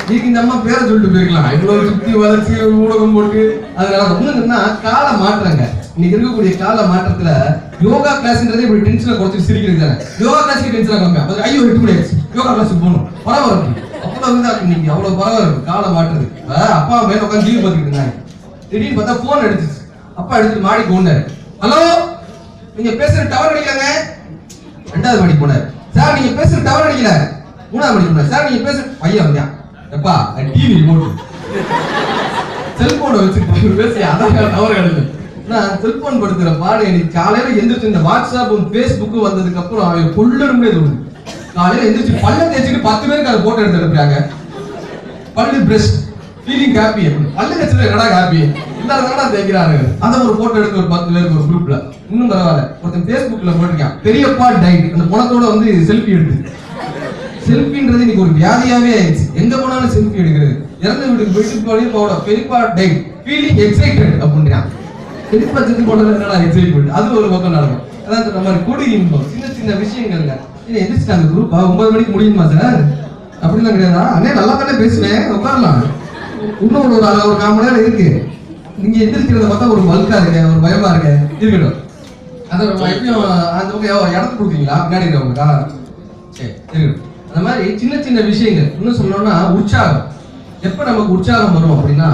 இதுக்கு இந்த அம்மா பேரை சொல்லிட்டு போயிருக்கலாம். இவ்வளவு சுத்தி வளர்ச்சி ஊடகம் போட்டு அதனால ஒண்ணுன்னா கால மாற்றங்க. இன்னைக்கு இருக்கக்கூடிய கால மாற்றத்துல யோகா கிளாஸ்ன்றதே இப்படி டென்ஷனை குறைச்சி சிரிக்கிறது தானே. யோகா கிளாஸ்க்கு டென்ஷனா கம்மியா, ஐயோ 8 மணி ஆயிடுச்சு யோகா கிளாஸுக்கு போகணும், பரவாயில்ல அவ்வளவு வந்து நீங்க அவ்வளவு பரவாயில்ல காலம் மாற்றுது. அப்பா மேல உட்காந்து டிவி பார்த்துட்டு இருந்தாங்க. திடீர்னு பார்த்தா போன் அடிச்சிச்சு. அப்பா எடுத்துட்டு மாடிக்கு போனாரு. ஹலோ, நீங்க பேசுற டவர் அடிக்கலங்க. 2வது மாடிக்கு போனாரு. சார் நீங்க பேசுற டவர் அடிக்கல. 3வது மாடிக்கு போனாரு. சார் நீங்க பேசுற பையன் வந்தா எப்பா டிவி ரிமோட் செல்போனை வச்சுட்டு பேசி அதான் டவர் கிடையாது. நான் செல்போன் படுத்துற பாடு எனக்கு காலையில எந்திரிச்சு இந்த வாட்ஸ்அப் பேஸ்புக் வந்ததுக்கு அப்புறம் அவன் கொள்ளணும்னே தோணுது. காலையில எந்திரிச்சு பல்ல தேய்ச்சிட்டு 10 பேருக்கு அதை போட்டோ எடுத்து எடுக்கிறாங்க. பல்லு பிரஷ் ஃபீலிங் ஹாப்பி, பல்லு தேய்ச்சது என்னடா ஹாப்பி, எல்லாரும் தேய்க்கிறாங்க. அதை ஒரு போட்டோ எடுத்து ஒரு 10 பேருக்கு ஒரு குரூப்ல. இன்னும் பரவாயில்ல, ஒருத்தன் பேஸ்புக்ல போட்டிருக்கான் பெரியப்பா டைட், அந்த பணத்தோட வந்து செல்ஃபி எடுத்து. செல்ஃபின்றது இன்னைக்கு ஒரு வியாதியாவே ஆயிடுச்சு. எங்க போனாலும் செல்ஃபி எடுக்கிறது. இறந்த வீட்டுக்கு போயிட்டு போட பெரியப்பா டைட் ஃபீலிங் எக்ஸைட்டட் அப்படின்றான். பெரியப்பா செத்து போனது என்னடா எக்ஸைட்மெண்ட், அது ஒரு பக்கம் நடக்கும். அதாவது நம்ம கூடி இன்பம் சின்ன சின்ன விஷயங்கள்ல. எந்திரிச்சிட்டாங்க குரூப் 9 மணிக்கு முடியுமா சார் அப்படிலாம் கிடையாதா? அண்ணே நல்லா தானே பேசுவேன், உட்காரலாம், இன்னும் ஒரு 1/4 மணி நேரம் இருக்கு. நீங்க எந்திரிக்கிறத பார்த்தா ஒரு பல்கா இருக்க, ஒரு பயமா இருக்க இருக்கட்டும். அதை எப்பயும் அந்த பக்கம் இடத்து கொடுத்தீங்களா பின்னாடி இருக்கவங்களுக்கா? சரி இருக்கட்டும். அந்த மாதிரி சின்ன சின்ன விஷயங்கள். இன்னும் சொல்லணும்னா உற்சாகம். எப்ப நமக்கு உற்சாகம் வரும் அப்படின்னா,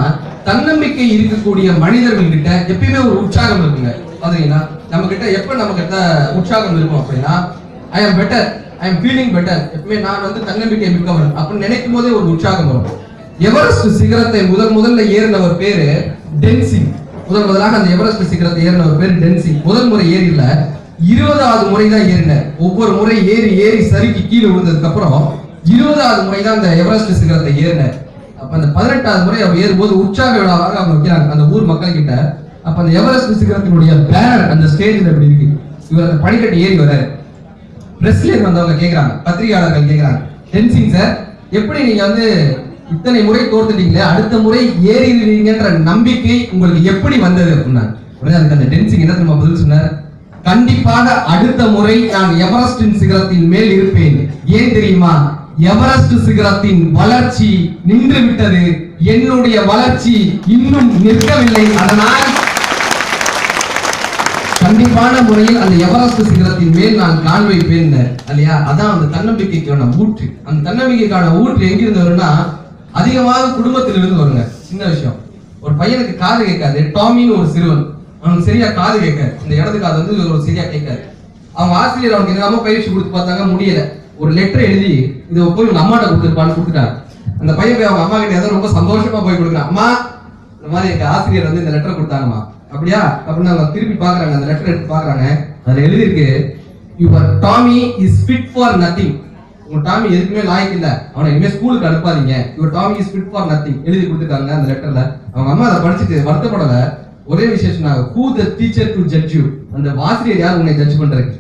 தன்னம்பிக்கை இருக்கக்கூடிய மனிதர்கள் கிட்ட எப்பயுமே ஒரு உற்சாகம் இருக்குங்க. பாத்தீங்கன்னா நம்ம கிட்ட எப்ப நம்ம கிட்ட உற்சாகம் இருக்கும் அப்படின்னா, ஐ ஆம் பெட்டர், ஐ ஆம் ஃபீலிங் பெட்டர், எப்பவுமே நான் வந்து தன்னம்பிக்கை மிக்கவன் அப்படின்னு நினைக்கும் போதே ஒரு உற்சாகம் வரும். எவரெஸ்ட் சிகரத்தை முதல்ல ஏறினவர் பேரு டென்சிங். முதலாக அந்த எவரெஸ்ட் சிகரத்தை ஏறினவர் பேரு டென்சிங். முதல் முறை ஏறில 20வது முறை தான் ஏறினார். ஒவ்வொரு முறை ஏறி ஏறி சறுக்கி கீழே விழுந்ததுக்கு அப்புறம் 20வது முறை தான் அந்த எவரெஸ்ட் சிகரத்தை ஏறினார். அப்ப அந்த 18வது முறை அவர் ஏறும்போது உற்சாக விழாவாக அவங்க வைக்கிறாங்க அந்த ஊர் மக்கள் கிட்ட. அப்ப அந்த எவரெஸ்ட் சிகரத்தினுடைய பேனர் அந்த ஸ்டேஜ்ல எப்படி இருக்கு, இவர் அந்த படிக்கட்டு ஏறி வர்றாரு. பிரஸ்ல வந்தவங்க கேக்குறாங்க, பத்திரிகையாளர்கள் கேக்குறாங்க, டென்சிங் சார் எப்படி நீங்க வந்து இத்தனை முறை தோர்த்துட்டீங்களே, அடுத்த முறை ஏறிடுவீங்கன்ற நம்பிக்கை உங்களுக்கு எப்படி வந்தது அப்படின்னா, அதுக்கு அந்த டென்சிங் என்ன நம்ம பதில் சொன்னார், கண்டிப்பாக அடுத்த முறை நான் எவரெஸ்டின் சிகரத்தின் மேல் இருப்பேன். ஏன் தெரியுமா, எவரெஸ்ட் சிகரத்தின் வளர்ச்சி நின்று விட்டது, என்னுடைய வளர்ச்சி இன்னும் நிற்கவில்லை, அதனால் கண்டிப்பான முறையில் அந்த எவரெஸ்ட் சிகரத்தின் மேல் நான் கால் வைப்பேன் இல்லையா. அதான் அந்த தன்னம்பிக்கைக்கான ஊற்று. அந்த தன்னம்பிக்கைக்கான ஊற்று எங்கிருந்து வரும்னா, அதிகமாக குடும்பத்திலிருந்து வருங்க. சின்ன விஷயம், ஒரு பையனுக்கு காது கேட்காது, டாமின்னு ஒரு சிறுவன், அவனுக்கு சரியா காது கேட்காது, இந்த இடத்துக்கு காது வந்து ஒரு சரியா கேட்காது. அவங்க ஆசிரியர் அவனுக்கு என்னமோ பயிற்சி கொடுத்து பார்த்தாங்க, முடியல. ஒரு லெட்டர் எழுதி இதை போய் உங்க அம்மாட்ட கொடுத்துட்டாங்க. அந்த பையன் போய் அவங்க அம்மா கிட்ட ஏதோ ரொம்ப சந்தோஷமா போய் கொடுக்குறான், அம்மா இந்த மாதிரி எங்க ஆசிரியர் வந்து இந்த லெட்டர் கொடுத்தாங்கம்மா. அப்படியா அப்படின்னு அவங்க திருப்பி பாக்குறாங்க, அந்த லெட்டர் எடுத்து பாக்குறாங்க. அதுல எழுதிருக்கு, your Tommy is fit for nothing. உங்க டாமி எதுக்குமே லாய்க்கு இல்ல, அவனை இனிமே ஸ்கூலுக்கு அனுப்பாதீங்க, your Tommy is fit for nothing எழுதி கொடுத்துருக்காங்க அந்த லெட்டர்ல. அவங்க அம்மா அதை படிச்சுட்டு வருத்தப்படல. ஒரே விஷயம் சொன்னாங்க, who the teacher to judge you, அந்த ஆசிரியர் யார் உன்னை ஜட்ஜ் பண்றது,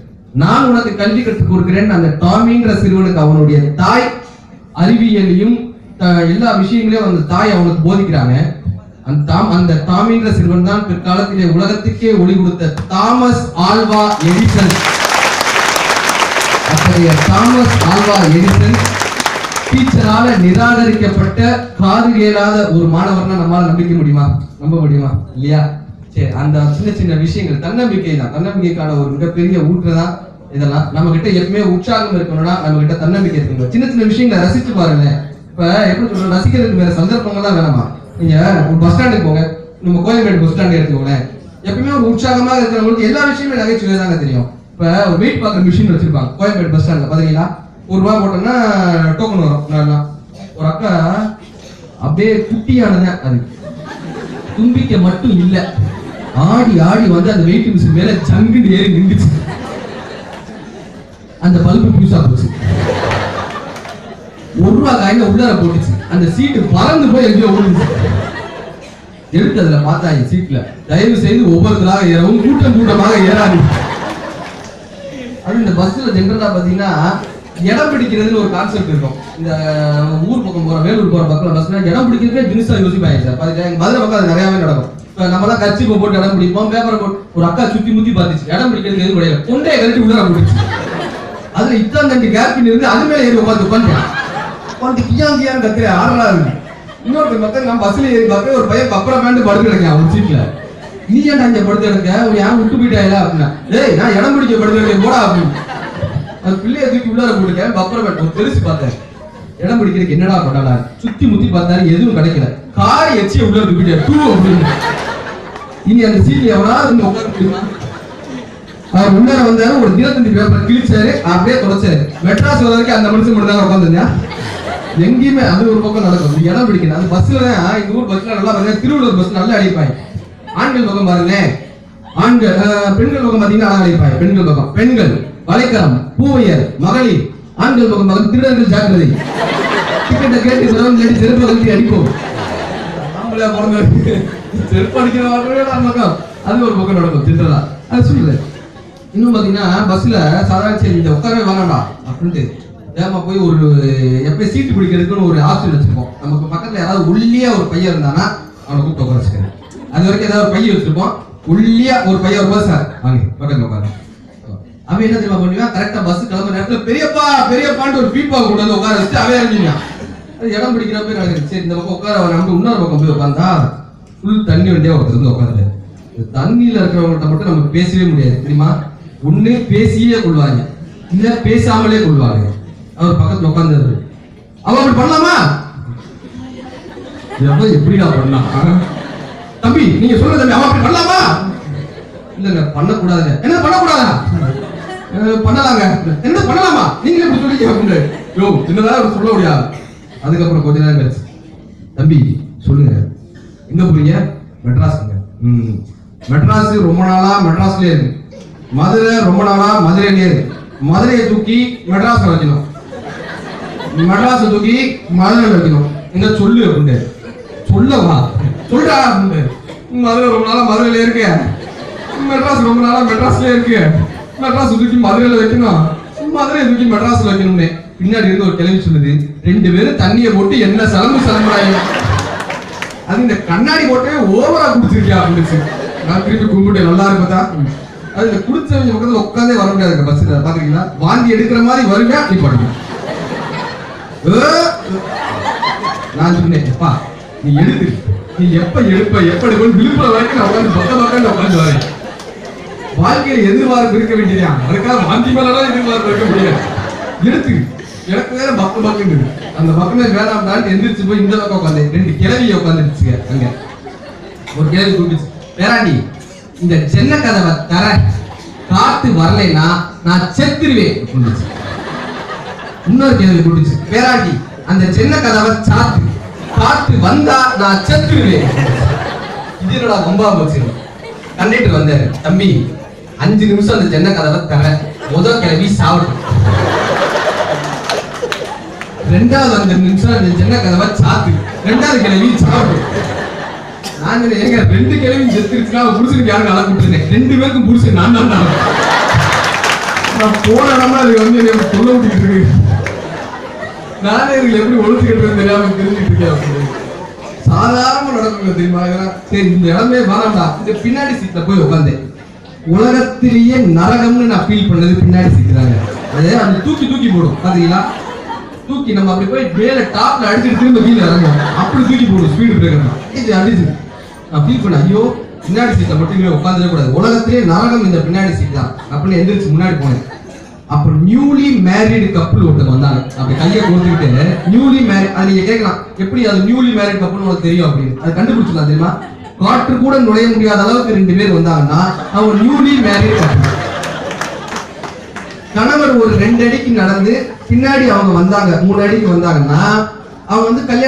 நான் உனக்கு கல்வி கற்றுக் கொடுக்கிறேன். அந்த டாமின்ற சிறுவனுக்கு அவனுடைய தாய் அறிவியலையும் எல்லா விஷயங்களையும் அந்த தாய் அவனுக்கு போதிக்கிறாங்க. அந்த டாமின்ற சிறுவன் தான் பிற்காலத்திலே உலகத்துக்கே ஒளி கொடுத்த தாமஸ் ஆல்வா எடிசன். அப்படியே தாமஸ் ஆல்வா எடிசன் டீச்சரால நிராகரிக்கப்பட்ட காது கேளாத ஒரு மாணவர்னா நம்மளால நம்ப முடியுமா இல்லையா? சரி, அந்த சின்ன சின்ன விஷயங்கள் தன்னம்பிக்கை தான். தன்னம்பிக்கைக்கான ஒரு மிகப்பெரிய ஊற்று தான் இதெல்லாம். நம்ம கிட்ட எப்பவுமே உற்சாகம் இருக்கணும்னா நம்ம கிட்ட தன்னம்பிக்கை இருக்கணும். சின்ன சின்ன விஷயங்களை ரசிச்சு பாருங்க. இப்ப எப்படி சொல்றோம், ரசிக்கிறதுக்கு வேற சந்தர்ப்பங்கள்லாம் வேணாமா. நீங்க ஒரு பஸ் ஸ்டாண்டுக்கு போங்க, நம்ம கோயம்பேடு பஸ் ஸ்டாண்டு எடுத்துக்கோங்களேன். எப்பவுமே ஒரு உற்சாகமாக இருக்கிறவங்களுக்கு எல்லா விஷயமே நகைச்சுவை தாங்க தெரியும். இப்ப ஒரு வெயிட் பார்க்குற மிஷின் வச்சிருப்பாங்க கோயம்பேடு பஸ் ஸ்டாண்ட்ல. பாத்தீங்களா, ₹1 போட்டோம்னா டோக்கன் வரும். ஒரு அக்கா அப்படியே குட்டியானது, அது தும்பிக்க மட்டும் இல்ல, ஆடி ஆடி வந்து அந்த வெயிட் மிஷின் மேல ஜங்குன்னு ஏறி நின்றுச்சு. அந்த பல்பு பியூஸா போச்சு. ₹1 காயில உள்ளார போட்டுச்சு. அந்த சீட்டு பறந்து போய் எங்கேயோ ஓடுச்சு. எடுத்து அதுல பார்த்தாங்க சீட்ல, தயவு செய்து ஒவ்வொருத்தராக ஏறவும், கூட்டமாக ஏறாது. அது இந்த பஸ்ல ஜென்ரலா பாத்தீங்கன்னா இடம் பிடிக்கிறதுன்னு ஒரு கான்செப்ட் இருக்கும். இந்த ஊர் பக்கம் போற, வேலூர் போற பக்கம் பஸ்னா இடம் பிடிக்கிறதே ஜினிஸா யோசிப்பாங்க சார். பாத்தீங்கன்னா மதுரை பக்கம் அது நிறையவே நடக்கும். இப்ப நம்ம தான் கட்சி போட்டு இடம் பிடிப்போம், பேப்பரை போட்டு. ஒரு அக்கா சுத்தி முத்தி பார்த்துச்சு, இடம் பிடிக்கிறதுக்கு எதுவும் கிடையாது, கொண்டே கழட்டி உள்ளார போட்டுச்சு. அதுல இத்தனை தண்டி கேப் இருந்து அது மேல ஏறி உட்காந்து கியாங்கியான்னு கத்துற ஆடுறா இருக்கு. இன்னொரு மக்கள் நம்ம பஸ்ல ஏறி பார்க்க ஒரு பையன் பப்பரை பேண்ட் படுத்து கிடைக்கான் ஒரு சீட்ல. நீ ஏன்டா இங்க படுத்து எடுக்க ஒரு யாரும் விட்டு போயிட்டாயில அப்படின்னா, ஏய் நான் இடம் பிடிக்க படுத்து எடுக்க போடா அப்படின்னு. அந்த பிள்ளைய தூக்கி உள்ளார போட்டுக்க பப்பரம் தெரிச்சு பார்த்தேன். இடம் பிடிக்கிறதுக்கு என்னடா பண்ணா சுத்தி முத்தி பார்த்தாரு, எதுவும் கிடைக்கல. காரி எச்சிய உள்ள தூக்கிட்டு டூ அப்படின்னு. இனி அந்த சீட்ல எவனாவது உட்கார முடியுமா? அவர் உள்ளார வந்தாரு, ஒரு தினத்தந்தி பேப்பர் கிழிச்சாரு, அப்படியே தொடச்சாரு. மெட்ராஸ் வரைக்கும் அந்த மனுஷன் மட்டும் தான் உட்காந்துருந்தா. எங்கேயுமே அது ஒரு பக்கம் நடக்கும். இடம் பிடிக்கணும். அந்த பஸ்ல தான் எங்க ஊர் பஸ்ல நல்லா பாருங்க, திருவள்ளூர் பஸ் நல்லா அடிப்பாங்க. ஆண்கள் பக்கம் பாருங்க, ஆண்கள் பெண்கள் பக்கம் பாத்தீங்கன்னா அழகா அடிப்பாங்க. பெண்கள் பக்கம் பெண்கள் வலைக்கரம் பூவையர் மகளிர். ஆண்கள் பக்கம் பாருங்க, திருடர்கள் ஜாக்கிரதை. டிக்கெட்டை கேட்டு செருப்பு கழட்டி அடிப்போம். நம்மளே பிறந்த செருப்பு அடிக்கிறவங்க அது ஒரு பக்கம் நடக்கும். திருடலா அது சொல்லுது. இன்னும் பாத்தீங்கன்னா பஸ்ல சாதாரண சரி இந்த உட்காரவே வேணாம்டா அப்படின்ட்டு ஏமா போய் ஒரு எப்பயும் சீட்டு பிடிக்கிறதுக்குன்னு ஒரு ஆப்ஷன் வச்சிருப்போம். நமக்கு பக்கத்துல யாராவது ஒல்லியா ஒரு பையன் இருந்தானா அவனை கூப்பிட்டு உட்கார வச்சுக்கிறேன். அது வரைக்கும் ஏதாவது ஒரு பையன் வச்சிருப்போம், ஒல்லியா ஒரு பையன் ஒரு பஸ் வாங்க பக்கத்துல உட்காரு. அவன் என்ன தெரியுமா பண்ணுவான், கரெக்டா பஸ் கிளம்புற நேரத்துல பெரியப்பா பெரியப்பான்ட்டு ஒரு பீப்பா கொண்டு வந்து உட்கார வச்சுட்டு அவன் இறங்கினான். அது இடம் பிடிக்கிற போய் நடக்குது. சரி இந்த பக்கம் உட்கார நம்ம இன்னொரு பக்கம் போய் உட்காந்தா ஃபுல் தண்ணி வண்டியா ஒருத்தர் வந்து உட்காந்துட்டு. தண்ணியில இருக்கிறவங்கள்ட்ட மட்டும் நம்ம பேசவே முடியாது தெரியுமா. ஒண்ணு பேசியே கொள்வாங்க, இல்ல பேசாமலே கொள்வாங்க. அவர் பக்கத்துல உட்கார்ந்து அவன் அப்படி பண்ணலாமா? எப்படிடா பண்ணா தம்பி, நீங்க சொல்ற தம்பி, அவன் அப்படி பண்ணலாமா? இல்லங்க பண்ணக்கூடாதுங்க. என்ன பண்ணக்கூடாதா? பண்ணலாங்க. என்ன பண்ணலாமா? நீங்களே இப்படி சொல்லிக்க அப்படின்னு யோ சின்னதாக சொல்ல முடியாது. அதுக்கப்புறம் கொஞ்ச நேரம் கழிச்சு, தம்பி சொல்லுங்க எங்க போறீங்க? மெட்ராஸ்ங்க. மெட்ராஸ் ரொம்ப நாளா மெட்ராஸ்லயே இருக்கு. மதுரை ரொம்ப நாளா மதுரையிலே இருக்கு. மதுரையை தூக்கி மெட்ராஸ்ல வைக்கணும், மெட்ராஸ் தூக்கி மதுரையில வைக்கணும். எங்க சொல்லு அப்படின்னு. சொல்லவா? சொல்றா அப்படின்னு. மதுரை ரொம்ப நாளா மதுரையில இருக்கு, மெட்ராஸ் ரொம்ப நாளா மெட்ராஸ்ல இருக்கு. மெட்ராஸ் தூக்கி மதுரையில வைக்கணும், மதுரையை தூக்கி மெட்ராஸ்ல வைக்கணும்னு. பின்னாடி இருந்து ஒரு கிளம்பி சொல்லுது, ரெண்டு பேரும் தண்ணியை போட்டு என்ன சலம்புறாங்க. அது இந்த கண்ணாடி போட்டே ஓவரா குடிச்சிருக்கியா அப்படின்னு. நான் திருப்பி கும்பிட்டேன், நல்லா இருக்குதா? அது இந்த குடிச்சவங்க பக்கத்துல உட்காந்தே வர முடியாது. பஸ்ல பாத்தீங்களா, வாந்தி எடுக்கிற மாதிரி வருங்க நீ பண்ணுங்க. நான் சொன்னேன், எப்பா நீ எடுத்து நீ எப்ப எடுப்ப எப்படி விழுப்புரம் வரைக்கும் நான் உட்காந்து பக்கம் உட்காந்து வரேன். வாழ்க்கையில எதிர்பார்ப்பு இருக்க வேண்டியதா, அதுக்காக வாந்தி மேலாம் எதிர்பார்ப்பு இருக்க முடியாது. எடுத்து எனக்கு வேற பக்குன்னு அந்த பக்கமே வேணாம் எந்திரிச்சு போய் இந்த பக்கம் உட்காந்து ரெண்டு கிளவிய உட்காந்துருச்சுங்க. அங்க ஒரு கிளவி கூப்பிடுச்சு, பேராண்டி இந்த சென்ன கதவை தர காத்து வரலைன்னா நான் செத்துருவேன். இன்னொரு கேள்வி கூப்பிடுச்சு, பேராண்டி அந்த சென்ன கதவை சாத்து காத்து வந்தா நான் செத்துருவேன். இது என்னடா ரொம்ப போச்சு. கண்டக்டர் வந்தாரு, தம்பி 5 நிமிஷம் அந்த சென்ன கதவை தர, முதல் கிளவி சாப்பிட்டு, ரெண்டாவது 5 நிமிஷம் அந்த சென்ன கதவை சாத்து, ரெண்டாவது கிளவி சாப்பிட்டு. நான் ஏங்க 2 கிளவியும் செத்துருச்சுன்னா புடிச்சுக்கு யாரும் நல்லா கூப்பிட்டுருந்தேன். 2 பேருக்கும் புடிச்சு நான் தான் போன இடமா அது வந்து சொல்ல விட்டுக்கிட்டு இருக்கு. நானே இதுல எப்படி ஒழுச்சுக்கிட்டு தெரியாம தெரிஞ்சுட்டு இருக்கேன். சாதாரண நடக்குங்க தெரியுமா. சரி இந்த இடமே வேணாம்டா, இந்த பின்னாடி சீட்ல போய் உட்காந்தேன். உலகத்திலேயே நரகம்னு நான் ஃபீல் பண்ணது பின்னாடி சீட் தாங்க. அது அந்த தூக்கி தூக்கி போடும் பாத்தீங்களா, தூக்கி நம்ம அப்படி போய் மேல டாப்ல அடிச்சுட்டு திரும்ப கீழே இறங்கும், அப்படி தூக்கி போடும் ஸ்பீடு பிரேக்கர். இது அடிச்சு நான் ஃபீல் பண்ண, ஐயோ பின்னாடி சீட்ல மட்டும் உட்காந்துட கூடாது, உலகத்திலே நரகம் இந்த பின்னாடி சீட் தான் அப்படின்னு எந்திரிச்சு முன்னாடி போனேன். அப்ப நியூலி மேரிடு கப்புள் ஒருத்தர் வந்தாங்க. அப்படி கையை கொடுத்துக்கிட்டு நியூலி மேரிட், அது நீங்க கேட்கலாம் எப்படி அது நியூலி மேரிட் கப்புள் உங்களுக்கு தெரியும் அப்படின்னு. அது கண்டுபிடிச்சிடலாம் தெரியுமா. காற்று கூட நுழைய முடியாத அளவுக்கு 2 பேர் வந்தாங்கன்னா அவங்க நியூலி மேரிட் கப்புள். கணவர் ஒரு 2 அடிக்கு நடந்து பின்னாடி அவங்க வந்தாங்க, 3 அடிக்கு வந்தாங்கன்னா அவங்க வந்து கல்யாணம்